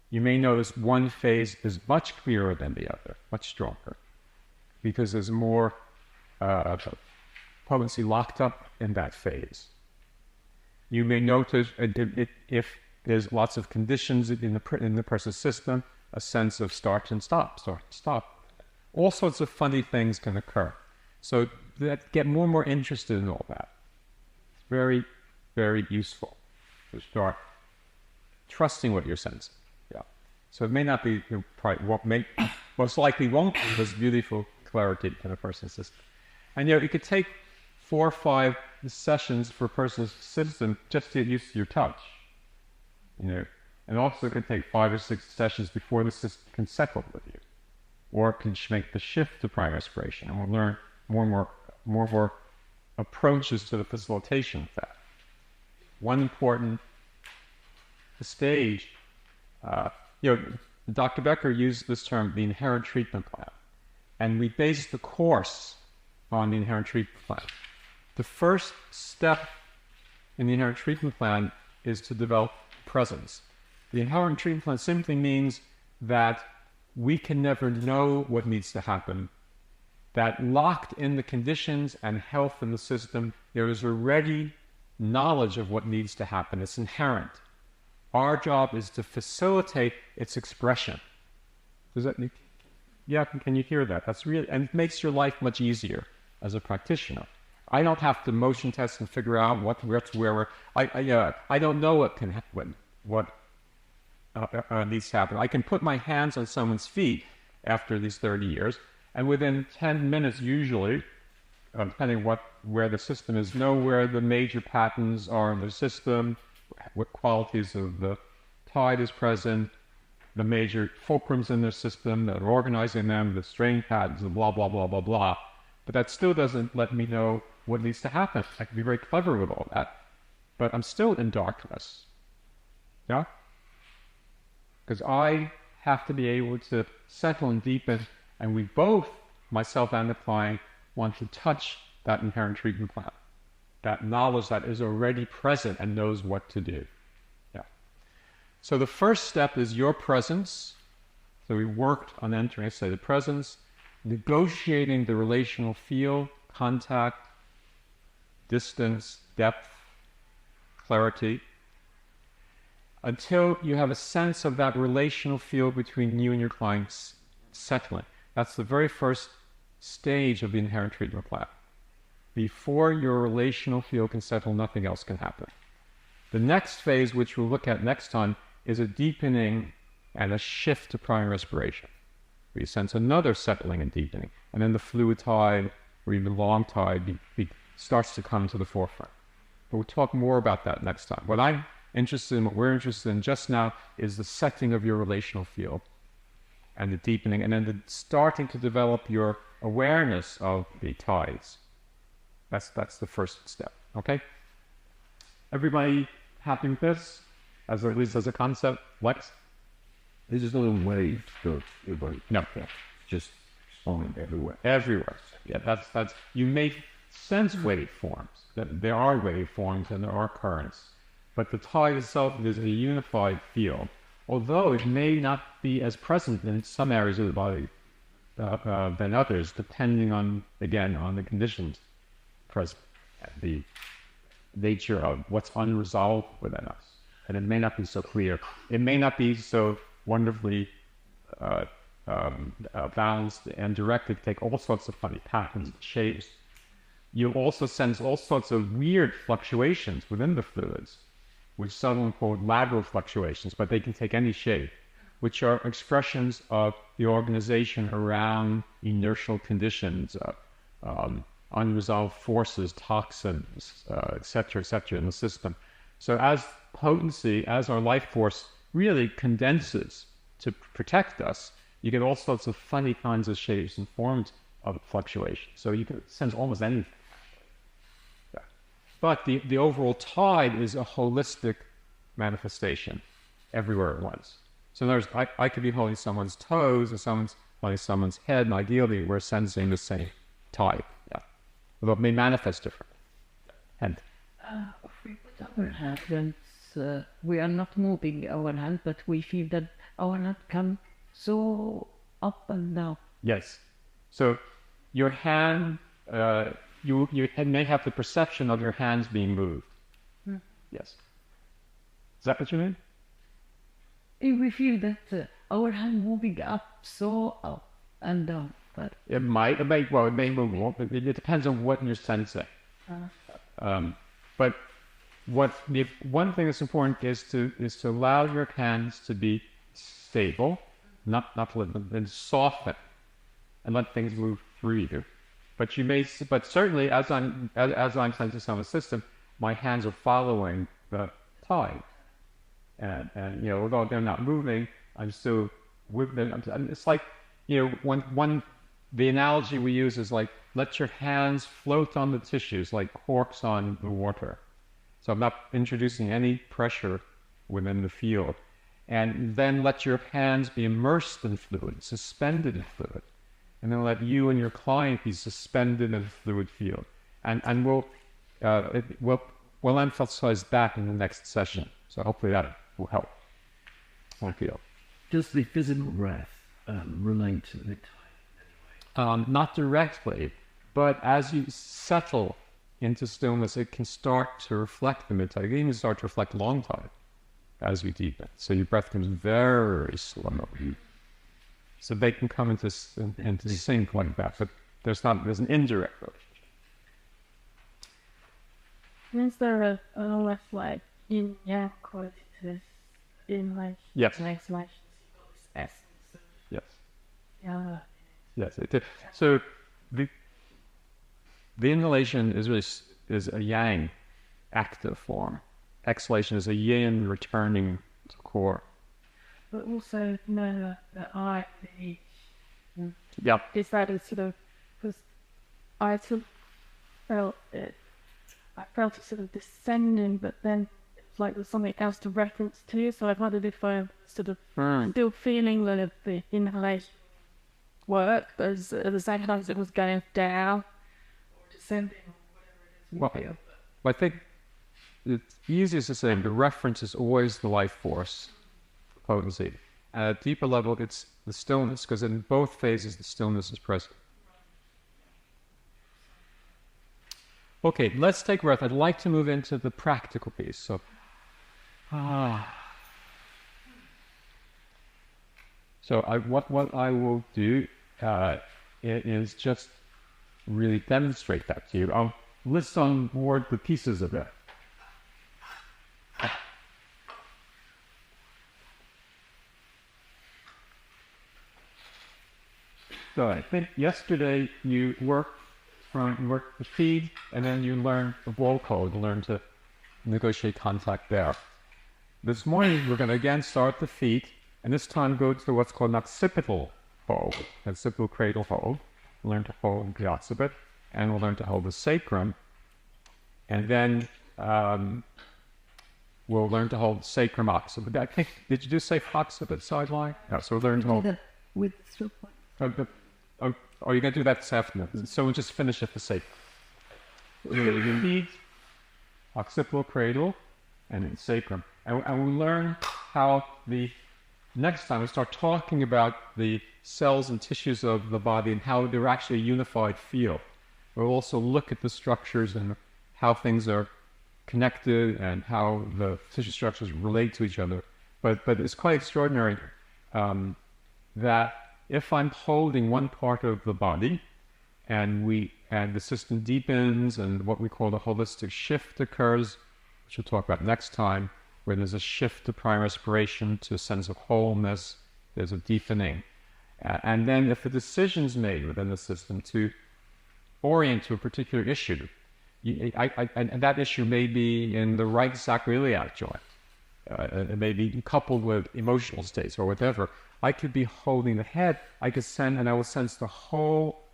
You may notice one phase is much clearer than the other, much stronger, because there's more potency locked up in that phase. You may notice if there's lots of conditions in the person's system, a sense of start and stop. All sorts of funny things can occur. So get more and more interested in all that. It's very, very useful to start trusting what you're sensing. Yeah. So it may not be most likely won't be this beautiful clarity in a person's system. And it could take 4 or 5 sessions for a person's system just to get used to your touch. And also it can take 5 or 6 sessions before the system can settle with you, or it can make the shift to primary respiration. And we'll learn more and more approaches to the facilitation of that. One important stage, Dr. Becker used this term, the inherent treatment plan, and we based the course on the inherent treatment plan. The first step in the inherent treatment plan is to develop presence. The inherent treatment plan simply means that we can never know what needs to happen, that locked in the conditions and health in the system, there is already knowledge of what needs to happen. It's inherent. Our job is to facilitate its expression. Does that make, yeah, can you hear that? That's really, and it makes your life much easier as a practitioner. I don't have to motion test and figure out where I don't know what can happen, what needs to happen. I can put my hands on someone's feet after these 30 years, and within 10 minutes usually, depending where the system is, know where the major patterns are in the system, what qualities of the tide is present, the major fulcrums in their system that are organizing them, the strain patterns, and blah, blah, blah, blah, blah. But that still doesn't let me know what needs to happen. I can be very clever with all that. but I'm still in darkness. Yeah? Because I have to be able to settle and deepen, and we both, myself and the client, want to touch that inherent treatment plan, that knowledge that is already present and knows what to do. Yeah. So the first step is your presence. So we worked on entering, say, the presence, negotiating the relational field, contact, distance, depth, clarity, until you have a sense of that relational field between you and your clients settling. That's the very first stage of the inherent treatment plan. Before your relational field can settle, nothing else can happen. The next phase, which we'll look at next time, is a deepening and a shift to primary respiration. We sense another settling and deepening, and then the fluid tide, or even long tide, starts to come to the forefront. But we'll talk more about that next time. What I'm interested in, what we're interested in just now, is the setting of your relational field and the deepening, and then the starting to develop your awareness of the tides. That's the first step. Okay? Everybody happy with this? As or at least as a concept? What? There's just no way to everybody. No. Just flowing everywhere. Everywhere. Yeah, that's you may sense waveforms. That there are waveforms and there are currents. But the tide itself is a unified field. Although it may not be as present in some areas of the body than others, depending on, again, on the conditions present, the nature of what's unresolved within us. And it may not be so clear. It may not be so wonderfully balanced and directed, take all sorts of funny patterns and shapes. You also sense all sorts of weird fluctuations within the fluids, which some call lateral fluctuations, but they can take any shape, which are expressions of the organization around inertial conditions, unresolved forces, toxins, et cetera, in the system. So as potency, as our life force really condenses to protect us, you get all sorts of funny kinds of shapes and forms of fluctuation. So you can sense almost anything. Yeah. But the overall tide is a holistic manifestation everywhere at once. So in other words, I could be holding someone's toes or someone's holding someone's head, and ideally we're sensing the same tide. Yeah. Although it may manifest differently. And If we put our hands, we are not moving our hand, but we feel that our hand comes so up and down. yes. So your hand, you may have the perception of your hands being moved. Yes. Is that what you mean? If we feel that our hand moving up, so up and down. But It may move more, but it depends on what you're sensing. But one thing that's important is to allow your hands to be stable, not to let them soften, and let things move through you. But certainly as I'm sensing some of the system, my hands are following the tide, and although they're not moving, I'm still with them. And it's like the analogy we use is like, let your hands float on the tissues like corks on the water. So I'm not introducing any pressure within the field. And then let your hands be immersed in fluid, suspended in fluid. And then let you and your client be suspended in the fluid field. And we'll emphasize that in the next session. So hopefully that will help. Thank you. Does the physical breath relate to the tide? Not directly, but as you settle into stillness, it can start to reflect the mid-tide. It can even start to reflect long tide as we deepen. So your breath comes very slow. So they can come into sync like that, but there's an indirect relationship. Is there a like in yang qualities in like Yes. essence? Yes. Yeah. Yes. So the inhalation is a yang active form. Exhalation is a yin returning to core. But also the the Yep. is that it's sort of because I sort of felt it I felt it sort of descending, but then it's like there's something else to reference to. So I wondered if I'm sort of still feeling the inhalation work, but at the same time as it was going down or descending or whatever it is. Well, I think it's easiest to say the reference is always the life force potency. At a deeper level, it's the stillness, because in both phases, the stillness is present. Okay, let's take a breath. I'd like to move into the practical piece. So, what I will do is just really demonstrate that to you. I'll list on board the pieces of it. So I think yesterday you worked the feet, and then you learned the wall code, learned to negotiate contact there. This morning we're going to again start the feet, and this time go to what's called an occipital hold, occipital cradle hold. Learn to hold the occiput, and we'll learn to hold the sacrum, and then we'll learn to hold sacrum occiput. I think, did you just say occiput sideline? Yeah, so we'll learn to hold with the are you going to do that this afternoon? So we'll just finish at the sacrum. Feet, occipital cradle, and then sacrum. And we'll learn how next time we start talking about the cells and tissues of the body and how they're actually a unified field. We'll also look at the structures and how things are connected and how the tissue structures relate to each other. But it's quite extraordinary that if I'm holding one part of the body and the system deepens and what we call the holistic shift occurs, which we'll talk about next time, where there's a shift to primary respiration, to a sense of wholeness, there's a deepening. And then if a decision's made within the system to orient to a particular issue, and that issue may be in the right sacroiliac joint, it may be coupled with emotional states or whatever. I could be holding the head, I will sense the whole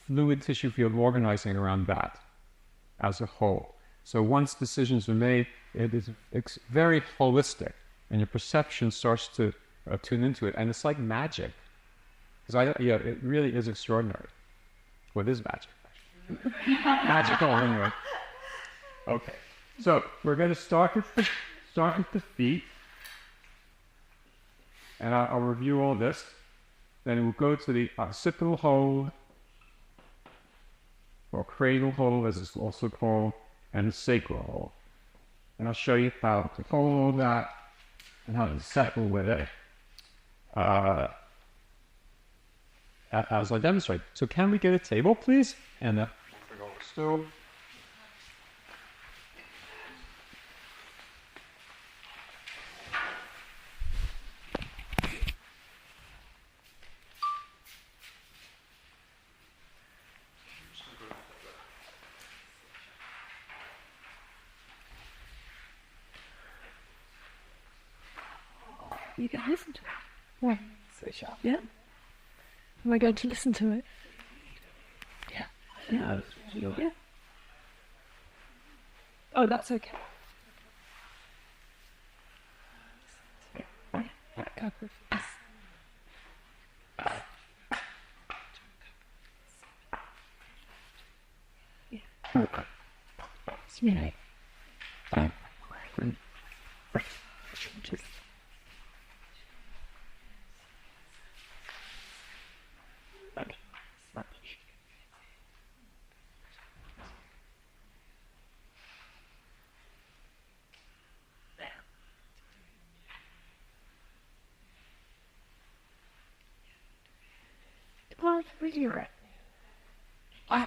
fluid tissue field organizing around that as a whole. So once decisions are made, it's very holistic, and your perception starts to tune into it, and it's like magic. Because it really is extraordinary. Well, it is magic, actually. Magical, anyway. Okay, so we're going to start with the feet. And I'll review all this. Then we'll go to the occipital hold, or cradle hold as it's also called, and the sacral hold. And I'll show you how to hold that and how to settle with it as I demonstrate. So can we get a table, please? And bring over the stool. You can listen to it. Yeah. So sharp. Yeah. Am I going to listen to it? Yeah. Yeah. Yeah. Oh, that's okay. Go for it. Yeah. It's really. Well, it's really right. Yeah.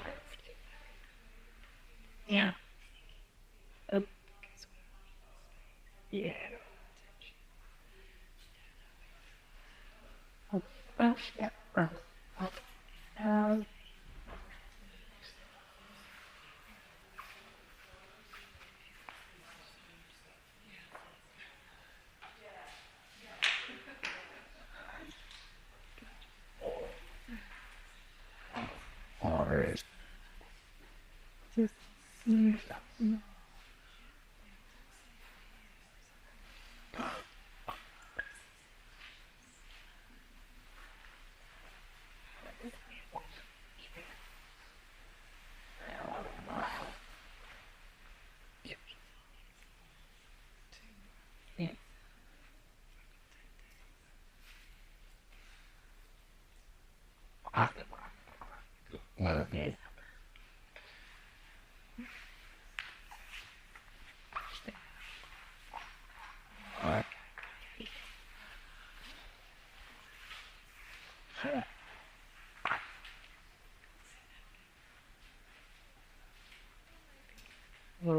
Yeah. Yeah. All right. Just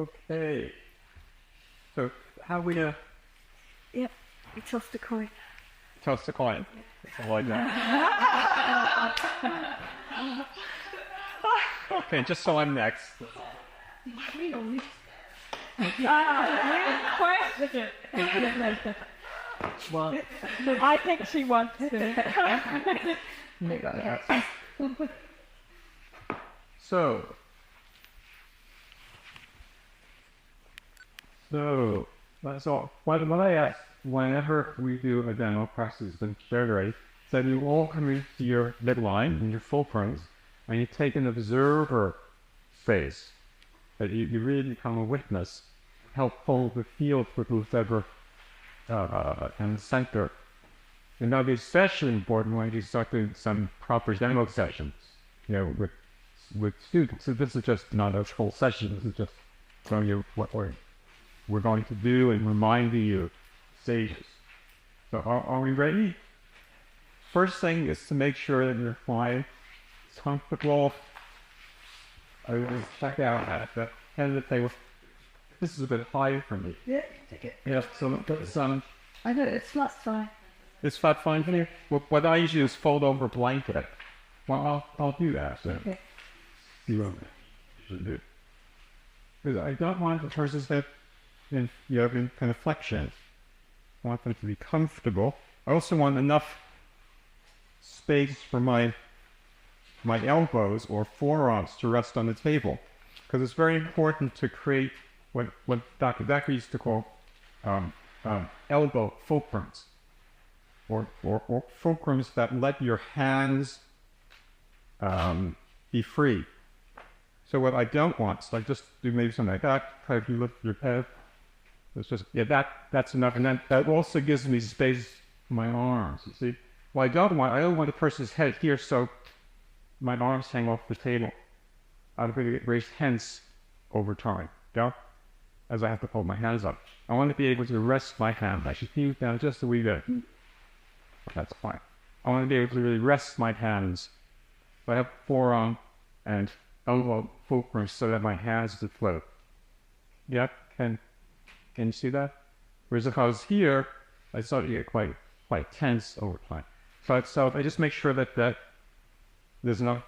Okay. So how we Yep, we tossed a coin. toss the coin? I like that. Okay, just so I'm next. Well, I think she wants to. So that's all. What I ask whenever we do a demo practice in February, that you all come into your midline and your fulcrums, and you take an observer phase. That you really become a witness, help hold the field for whoever in the center. And that'll be especially important when you start doing some proper demo sessions, with students. So this is just not a full session. This is just showing you what we're going to do and reminding you stages. So are we ready? First thing is to make sure that your client is comfortable. I will check out at the end of the table. This is a bit high for me. Yeah, take it. Yeah, so some. I know, it's not fine. It's flat fine for you. What I usually do is fold over a blanket. Well, I'll do that. So. Okay. You won't do. Because I don't want the person's head in kind of flexion. I want them to be comfortable. I also want enough space for my elbows or forearms to rest on the table, because it's very important to create what Dr. Becker used to call elbow fulcrums, or fulcrums that let your hands be free. So what I don't want, so I just do maybe something like that, try to lift your head. It's just, that's enough. And then that also gives me space for my arms, you see. What I don't want the person's head here, so my arms hang off the table. I don't really get very tense over time, as I have to hold my hands up. I want to be able to rest my hand. I should feel down just a wee bit. That's fine. I want to be able to really rest my hands. So I have forearm and elbow fulcrum so that my hands to float. Yep, can you see that? Whereas if I was here, I start to get quite tense over time. So I just make sure that there's enough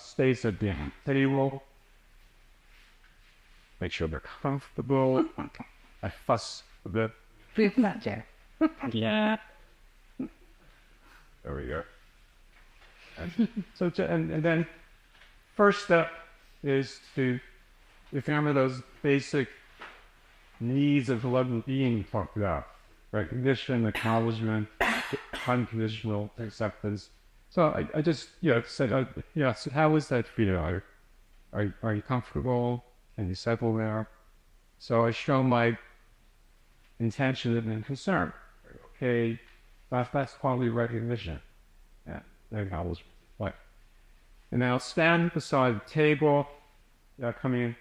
space at the table. Make sure they're comfortable. I fuss a bit. Feel flat, Jack. Yeah. There we go. And then first step is to remember those basic needs of the loving being talked about: recognition, acknowledgement, unconditional acceptance. So I just said, so how is that for you? Are you comfortable? Can you settle there? So I show my intention and concern. Okay, that's quality recognition. Yeah, acknowledgement. Right. And then I'll stand beside the table, coming in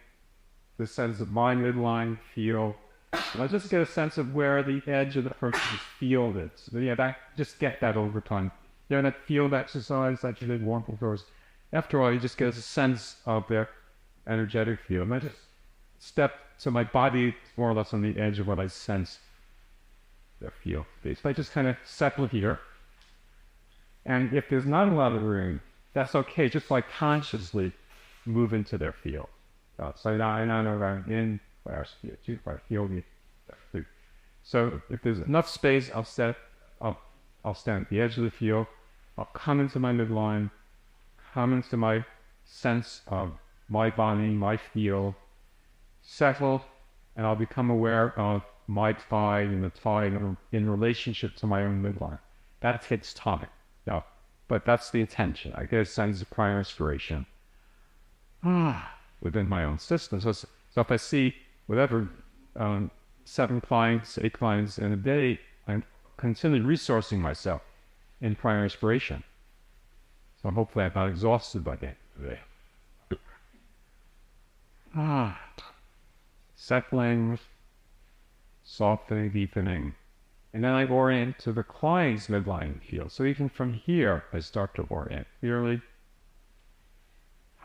the sense of my midline feel. And I just get a sense of where the edge of the person's field is. So just get that over time. That field exercise that you did once before. After all, you just get a sense of their energetic field. And I just step so my body is more or less on the edge of what I sense their field. So I just kind of settle here. And if there's not a lot of room, that's okay. Just consciously move into their field. So now I know I'm in field. So if there's enough space, I'll stand at the edge of the field. I'll come into my midline, come into my sense of my body, my field, settle, and I'll become aware of my tide and the tide in relationship to my own midline. That takes time. But that's the intention. I get a sense of prior inspiration within my own system. So if I see whatever 7 clients, 8 clients in a day, I'm continually resourcing myself in prior inspiration. So hopefully I'm not exhausted by the end of the day. Settling, softening, deepening. And then I orient to the client's midline field. So even from here, I start to orient clearly.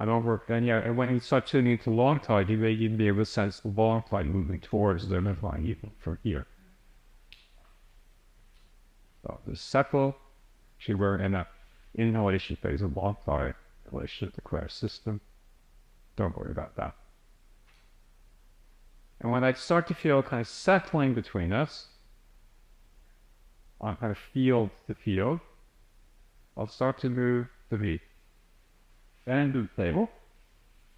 I don't work. And yeah, and when you start tuning into long tide, you may even be able to sense the long tide moving towards the midline, even from here. So the sacral, actually we're in an inhalation phase of long tide in relation to the clear system. Don't worry about that. And when I start to feel kind of settling between us, on kind of field to field, I'll start to move to the end of the table,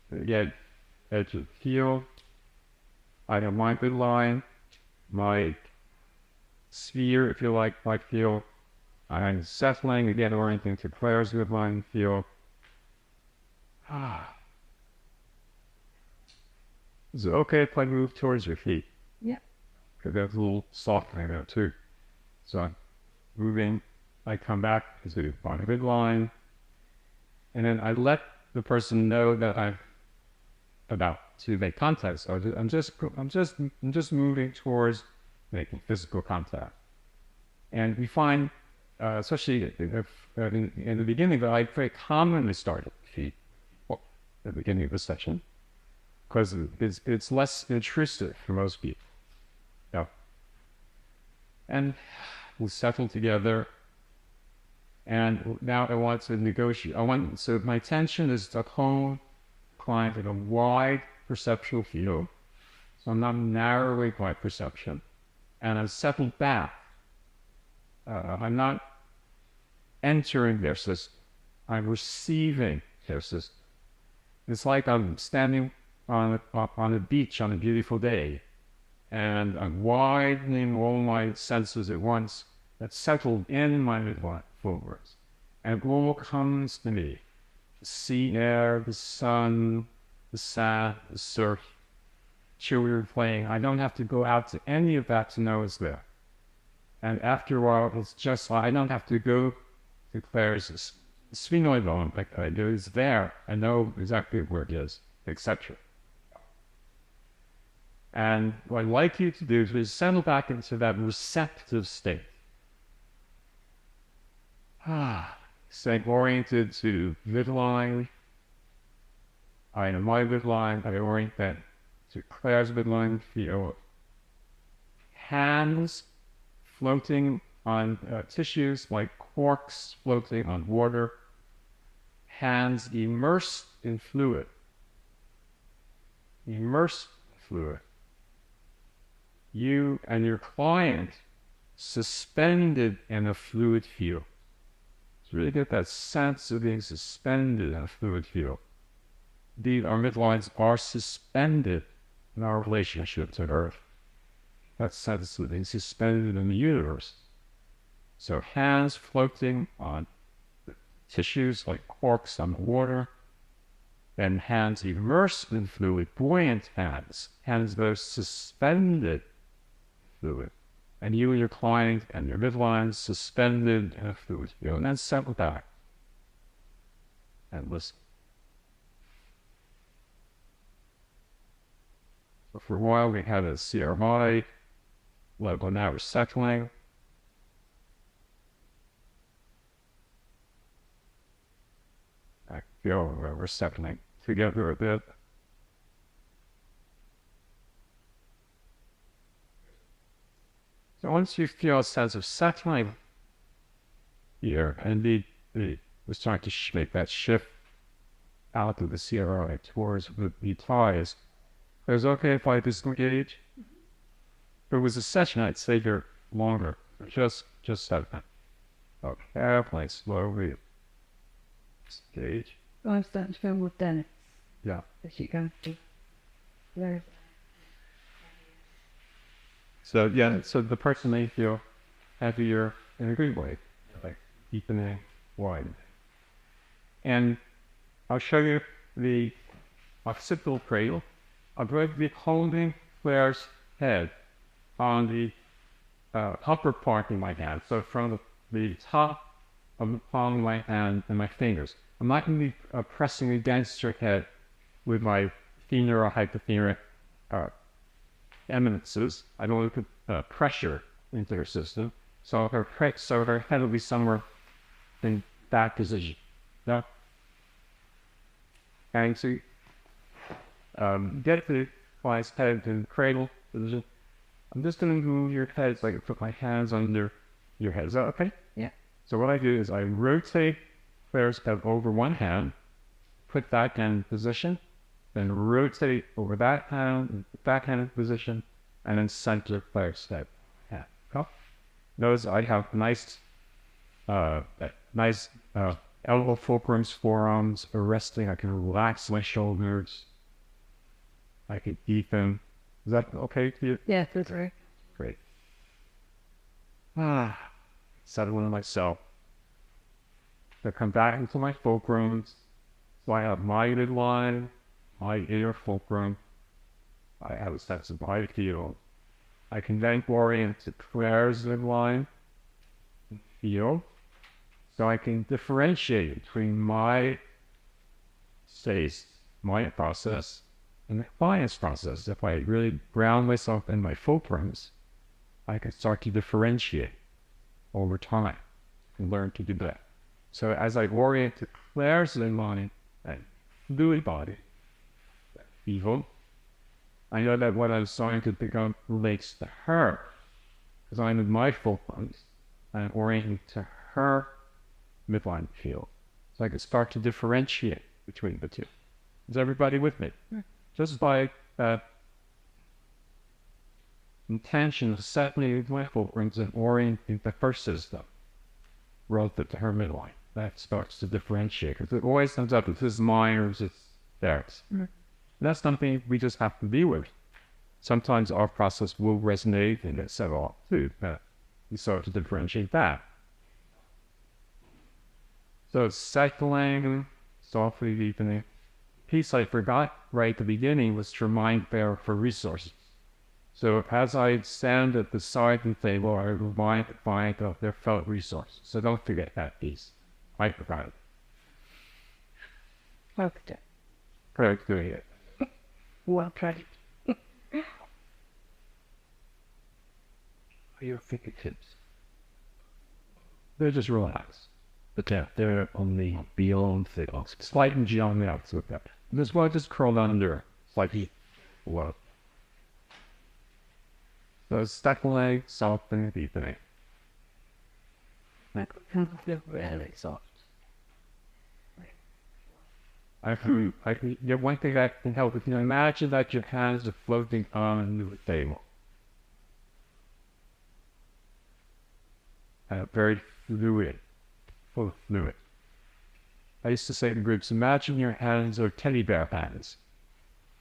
again, edge of the field. I have my midline, my sphere, if you like, might feel I'm settling, again, orienting to Claire's midline field. Is it okay if I move towards your feet? Yeah. Because there's a little softening there too. So I'm moving, I come back to my midline, and then I let the person know that I'm about to make contact. So I'm just moving towards making physical contact. And we find, especially in the beginning, that I very commonly start at the feet at the beginning of the session, because it's less intrusive for most people. Yeah. And we settle together. And now I want to negotiate. So my intention is to hold the client in a wide perceptual field. So I'm not narrowing my perception. And I'm settled back. I'm not entering their system. I'm receiving their system. It's like I'm standing on a beach on a beautiful day, and I'm widening all my senses at once. That's settled in my midline forwards, and it all comes to me: the sea air, the sun, the sand, the surf, children playing. I don't have to go out to any of that to know it's there. And after a while, it's just like I don't have to go to Claire's sphenoid bone like I do. It's there. I know exactly where it is, etc. And what I'd like you to do is settle back into that receptive state. Staying oriented to midline. I know my midline. I orient that to Claire's midline. Feel hands floating on tissues like corks floating on water. Hands immersed in fluid. Immersed in fluid. You and your client suspended in a fluid field. So really get that sense of being suspended in a fluid field. Indeed, our midlines are suspended in our relationship to Earth. That sense of being suspended in the universe. So hands floating on tissues like corks on the water, and hands immersed in fluid, buoyant hands that are suspended fluid, and you and your client and your midline suspended in a fluid field, and then settle back and listen. So for a while we had a CRI level, now we're settling. I feel we're settling together a bit. So once you feel a sense of settling here, and we're starting to make that shift out of the CRI towards the ties, it's okay if I disengage. If it was a session, I'd stay here longer. Just settling. Okay, play slowly. Stage. I'm starting to feel more dense. Yeah. As you go through. Very. So yeah, so the person may feel heavier in a good way, like deepening, widening. And I'll show you the occipital cradle. I'm going to be holding Claire's head on the upper part of my hand. So from the top of the palm of my hand and my fingers. I'm not going to be pressing against her head with my thenar or hypothenaric eminences. I don't want to put pressure into her system. So her head will be somewhere in that position. Yeah. And so get the client's head in the cradle position. I'm just going to move your head so I can put my hands under your head. Is that okay? Yeah. So what I do is I rotate Claire's head over one hand, put that hand in position, then rotate over that hand, put that hand in position, and then center Claire's head. Yeah. Okay. Notice I have nice elbow fulcrums, forearms are resting. I can relax my shoulders. I can deepen. Is that okay for you? Yeah, that's right. Great. Settle into myself. I come back into my fulcrums. So I have my midline, my inner fulcrum. I have a sense of my field. I can then orient to Claire's midline and field. So I can differentiate between my state, my process, and the client's process. If I really ground myself in my fulcrums, I can start to differentiate over time and learn to do that. So as I orient to Claire's midline and fluid body, that field, I know that what I'm starting to become relates to her, because I'm in my fulcrums and orienting to her midline field. So I can start to differentiate between the two. Is everybody with me? Just by intention of settling my fulcrums and orienting the first system relative to her midline. That starts to differentiate, because it always comes up, if this is mine or is it theirs? That's something we just have to be with. Sometimes our process will resonate and it's set off too, but we start to differentiate that. So cycling, softly deepening. Piece I forgot right at the beginning was to remind Bear for resources. So as I stand at the side of the table, I remind the client of their felt resources. So don't forget that piece. I forgot it. Okay. Correct, doing it. Well tried. Are your fingertips? They're just relaxed. But they're on the beyond thing. Slight and on the outside. This one just curled under, slightly low. So stack leg, softening, deepening. Really soft. One thing that can help, if you imagine that your hands are floating on the table. Very fluid, full of fluid. I used to say to groups, imagine your hands are teddy bear hands.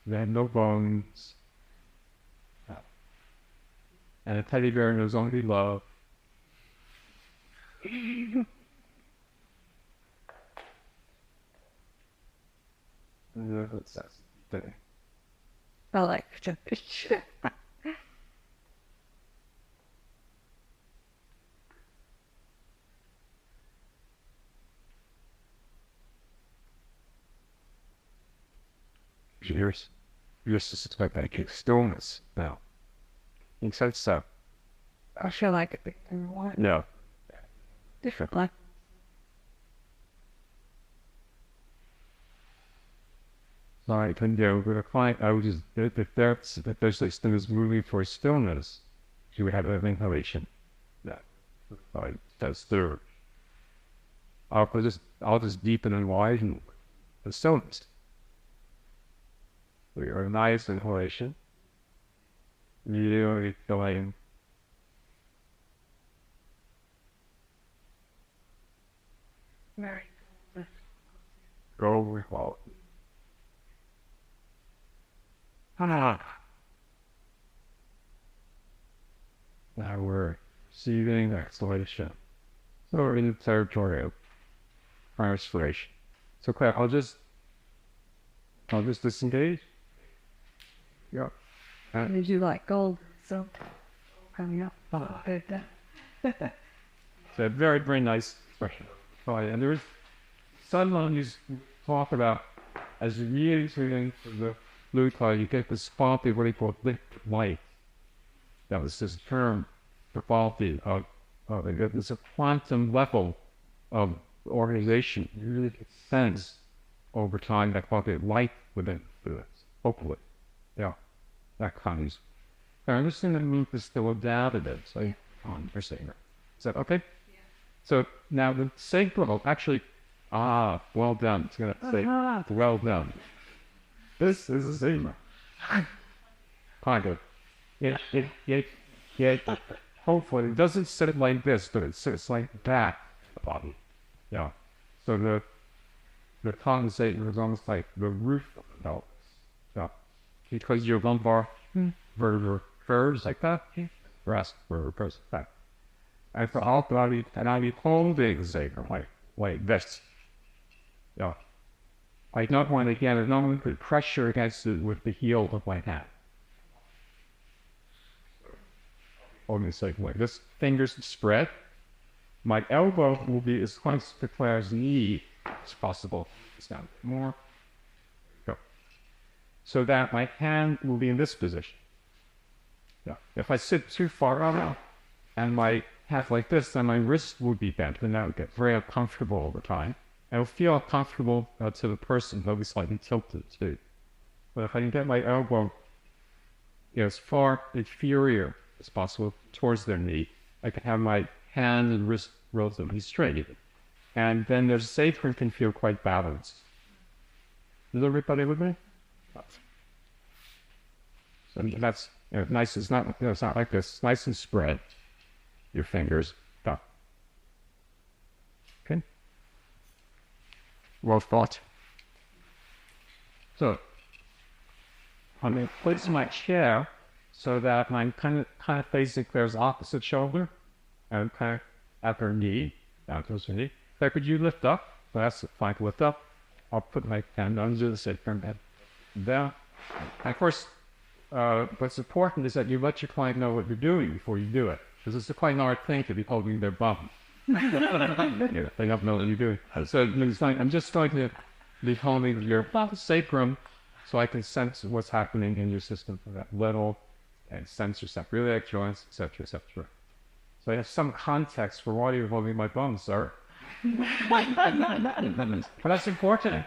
They have no bones. And a teddy bear knows only love. That's the thing. I like it. Yours just like that. Stillness now. Makes sense, so. I feel like a bit more No. different. Like Sorry, I couldn't go with a client. I would just, if there's this thing is moving for stillness, you would have an inhalation. That's third. I'll just deepen and widen the stillness. We are nice inhalation. Really filling. very Go with quality. Now we're receiving exhalation. So we're in the territory of respiration. So Claire, I'll just disengage. Yeah. Did you like gold? So coming up. Heard that. So very, very nice expression. And there's some you talk about as you really turn into the blue cloud, you get this quality of what they call liquid light. That was this term, the quality of it. There's a quantum level of organization. You really get a sense over time that cause it light within fluids. Hopefully. Yeah. That comes. Now, I'm just going to move this still down a bit. So, on for sacrum. Is that okay? Yeah. So now the sacrum, actually, well done. It's going to say, well done. This is a sacrum. Kind of. Hopefully, it doesn't sit like this, but it sits like that. Body. Yeah. So the tongue sacrum is almost like the roof of the pelvis. Yeah. Because your lumbar vertebra curves like that, rest vertebra curves like that. And for all body, and I be holding the sacrum like this. Yeah. I don't want to get it, not want to put pressure against it with the heel of my hand. Holding the sacrum like this. Fingers spread. My elbow will be as close to Claire's knee as possible. Just down more. Go. So that my hand will be in this position. Yeah. If I sit too far out and my hand like this, then my wrist will be bent, and that will get very uncomfortable over time. And it'll feel uncomfortable to the person. They'll be slightly tilted too. But if I can get my elbow as far inferior as possible towards their knee, I can have my hand and wrist relatively straight. And then their sacrum can feel quite balanced. Is everybody with me? So that's nice. It's not like this. It's nice and spread. Your fingers up. Okay. Well thought. So I'm going to place my chair so that I'm kind of facing Claire's opposite shoulder, and kind of at her knee, down towards her knee. So could you lift up? So that's fine to lift up. I'll put my hand under the sacrum and down. And of course, what's important is that you let your client know what you're doing before you do it. Because it's quite an hard thing to be holding their bum. They don't know what you're doing. So I'm just going to be holding your sacrum so I can sense what's happening in your system for that little, and sense your sacroiliac joints, etc., etc. So I have some context for why you're holding my bum, sir. But that's important.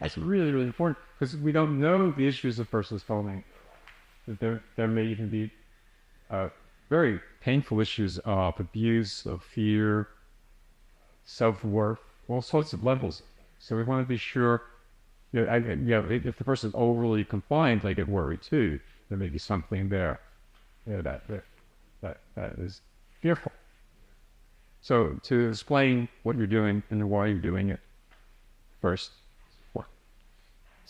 That's really, really important, because we don't know the issues a person's holding. There may even be very painful issues of abuse, of fear, self-worth, all sorts of levels. So we want to be sure, if the person is overly compliant, they get worried too. There may be something there that is fearful. So to explain what you're doing and why you're doing it, first.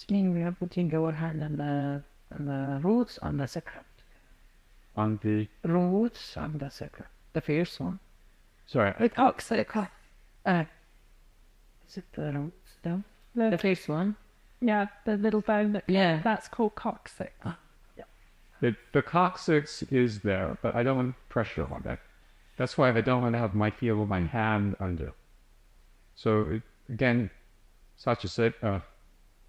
We are putting our hand on the roots on the sacrum. On the Roots on the sacrum. The first one. sorry, The occiput. Is it the roots down? The first one. Yeah, the little bone that that's called coccyx. the coccyx is there, but I don't want pressure on that. That's why I don't want to have my heel of my hand under. So again, such as it,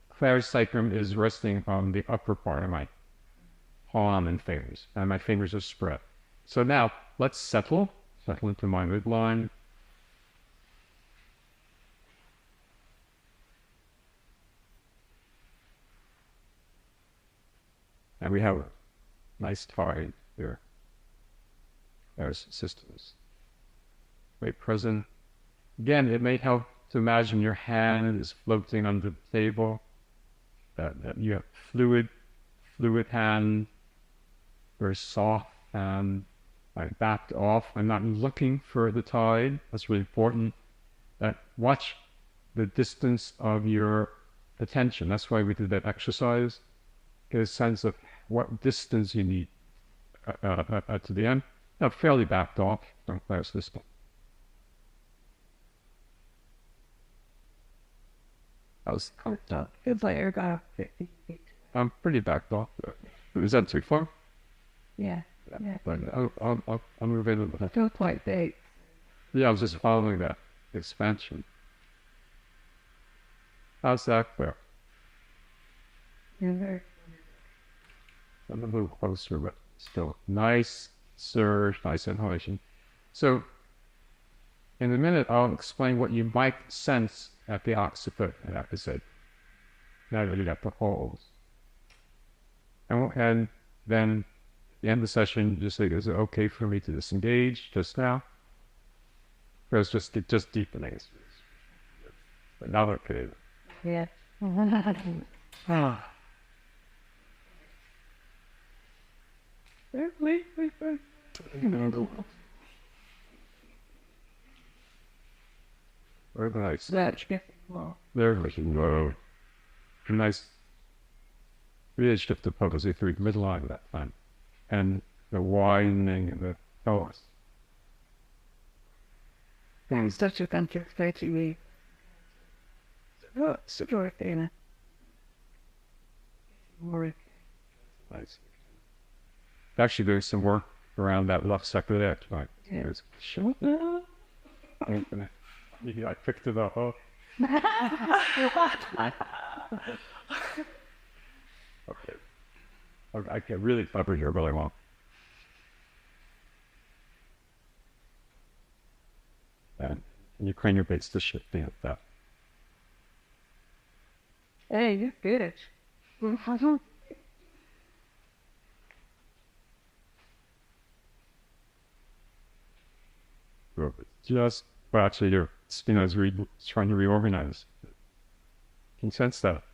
Claire's sacrum is resting on the upper part of my palm and fingers, and my fingers are spread. So now let's settle into my midline. And we have a nice tide here. There's systems. Very present. Again, it may help to imagine your hand is floating under the table. That you have fluid hand, very soft, and I backed off. I'm not looking for the tide. That's really important. Watch the distance of your attention. That's why we did that exercise. Get a sense of what distance you need to the end. Now, fairly backed off from Claire's system. I was It's like about 50 feet. I'm pretty backed off. Is that too far? Yeah. But I'll move in a little bit. Still quite big. Yeah, I was just following that expansion. How's that clear? Yeah, very. I'm a little closer, but still nice surge, nice inhalation. So in a minute, I'll explain what you might sense at the occiput, and that was it. Now you got the holes. And then at the end of the session, just say, is it okay for me to disengage just now? Or it's just deepening. Another period. Yeah. Very nice. That's good. There we go. Nice. Really shift the focus through midline that time. And the widening and the pelvis. It's such a fantastic way. Oh, super thing. Nice. Actually, there's some work around that left sector there tonight. Yeah. Maybe I picked it up. Oh. Okay. I get really clever here, but I won't. And you crane your base to shift in that. Hey, you did it. Just, well, actually, your spine is trying to reorganize. Can you sense that?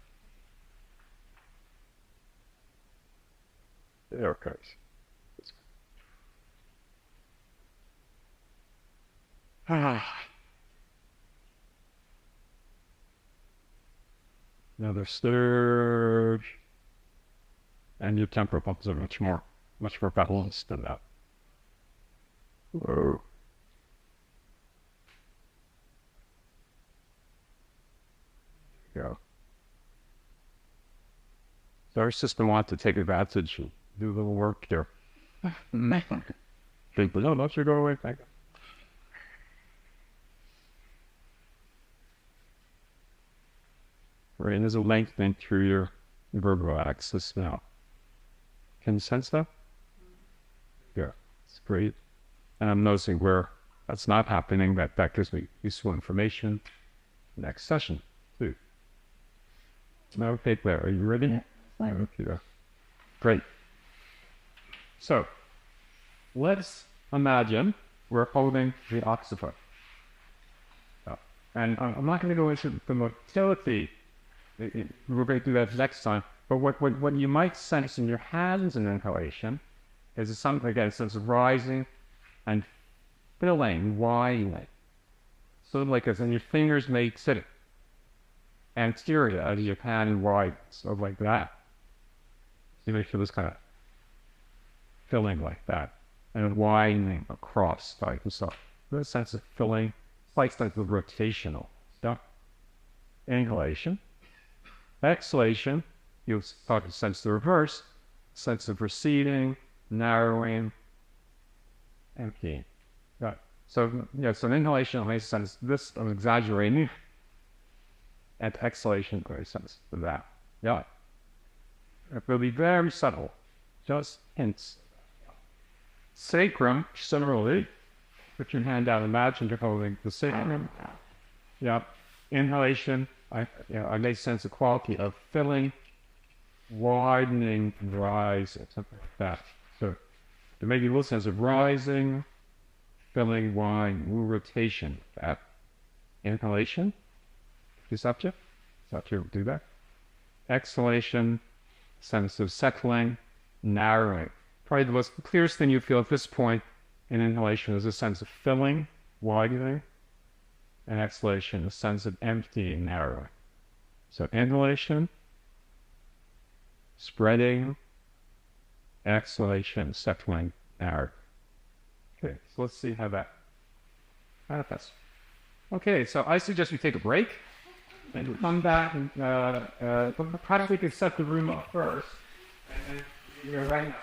There it goes. Another surge. And your temporal pumps are much more balanced than that. Whoa. Go. So our system wants to take advantage and do a little work here. People don't let you go away. Thank you. Right, and there's a lengthening through your vertebral axis now. Can you sense that? Yeah, it's great. And I'm noticing where that's not happening, that gives me useful information. Next session, too. Okay, Claire, are you ready? Yeah. Okay. Great. So, let's imagine we're holding the occiput. And I'm not going to go into the motility. We're going to do that next time. But what you might sense in your hands in inhalation is something, again, a sense of rising and filling, widening. Sort of like as in your fingers may sit anterior as your hand widens, sort of like that. So you may feel this kind of filling like that, and widening across like so. The sense of filling, like sense of rotational stuff. Inhalation. Exhalation, you'll start to sense the reverse, sense of receding, narrowing, emptying. Right. So, yeah, so an inhalation makes sense. This, I'm exaggerating. And exhalation makes sense of that. Yeah. It will be very subtle, just hints. Sacrum, similarly, put your hand out, imagine you're holding the sacrum. Yeah. Inhalation. I may sense a quality of filling, widening, rising, something like that. So there may be a little sense of rising, filling, widening, rotation. That inhalation, receptive will do that. Exhalation, sense of settling, narrowing. Probably the most clearest thing you feel at this point in inhalation is a sense of filling, widening. And exhalation, a sense of emptying, narrowing. So inhalation, spreading, exhalation, settling, narrowing. Okay, so let's see how that manifests. Okay, so I suggest we take a break and come back and perhaps we could set the room up first. And then you're right now.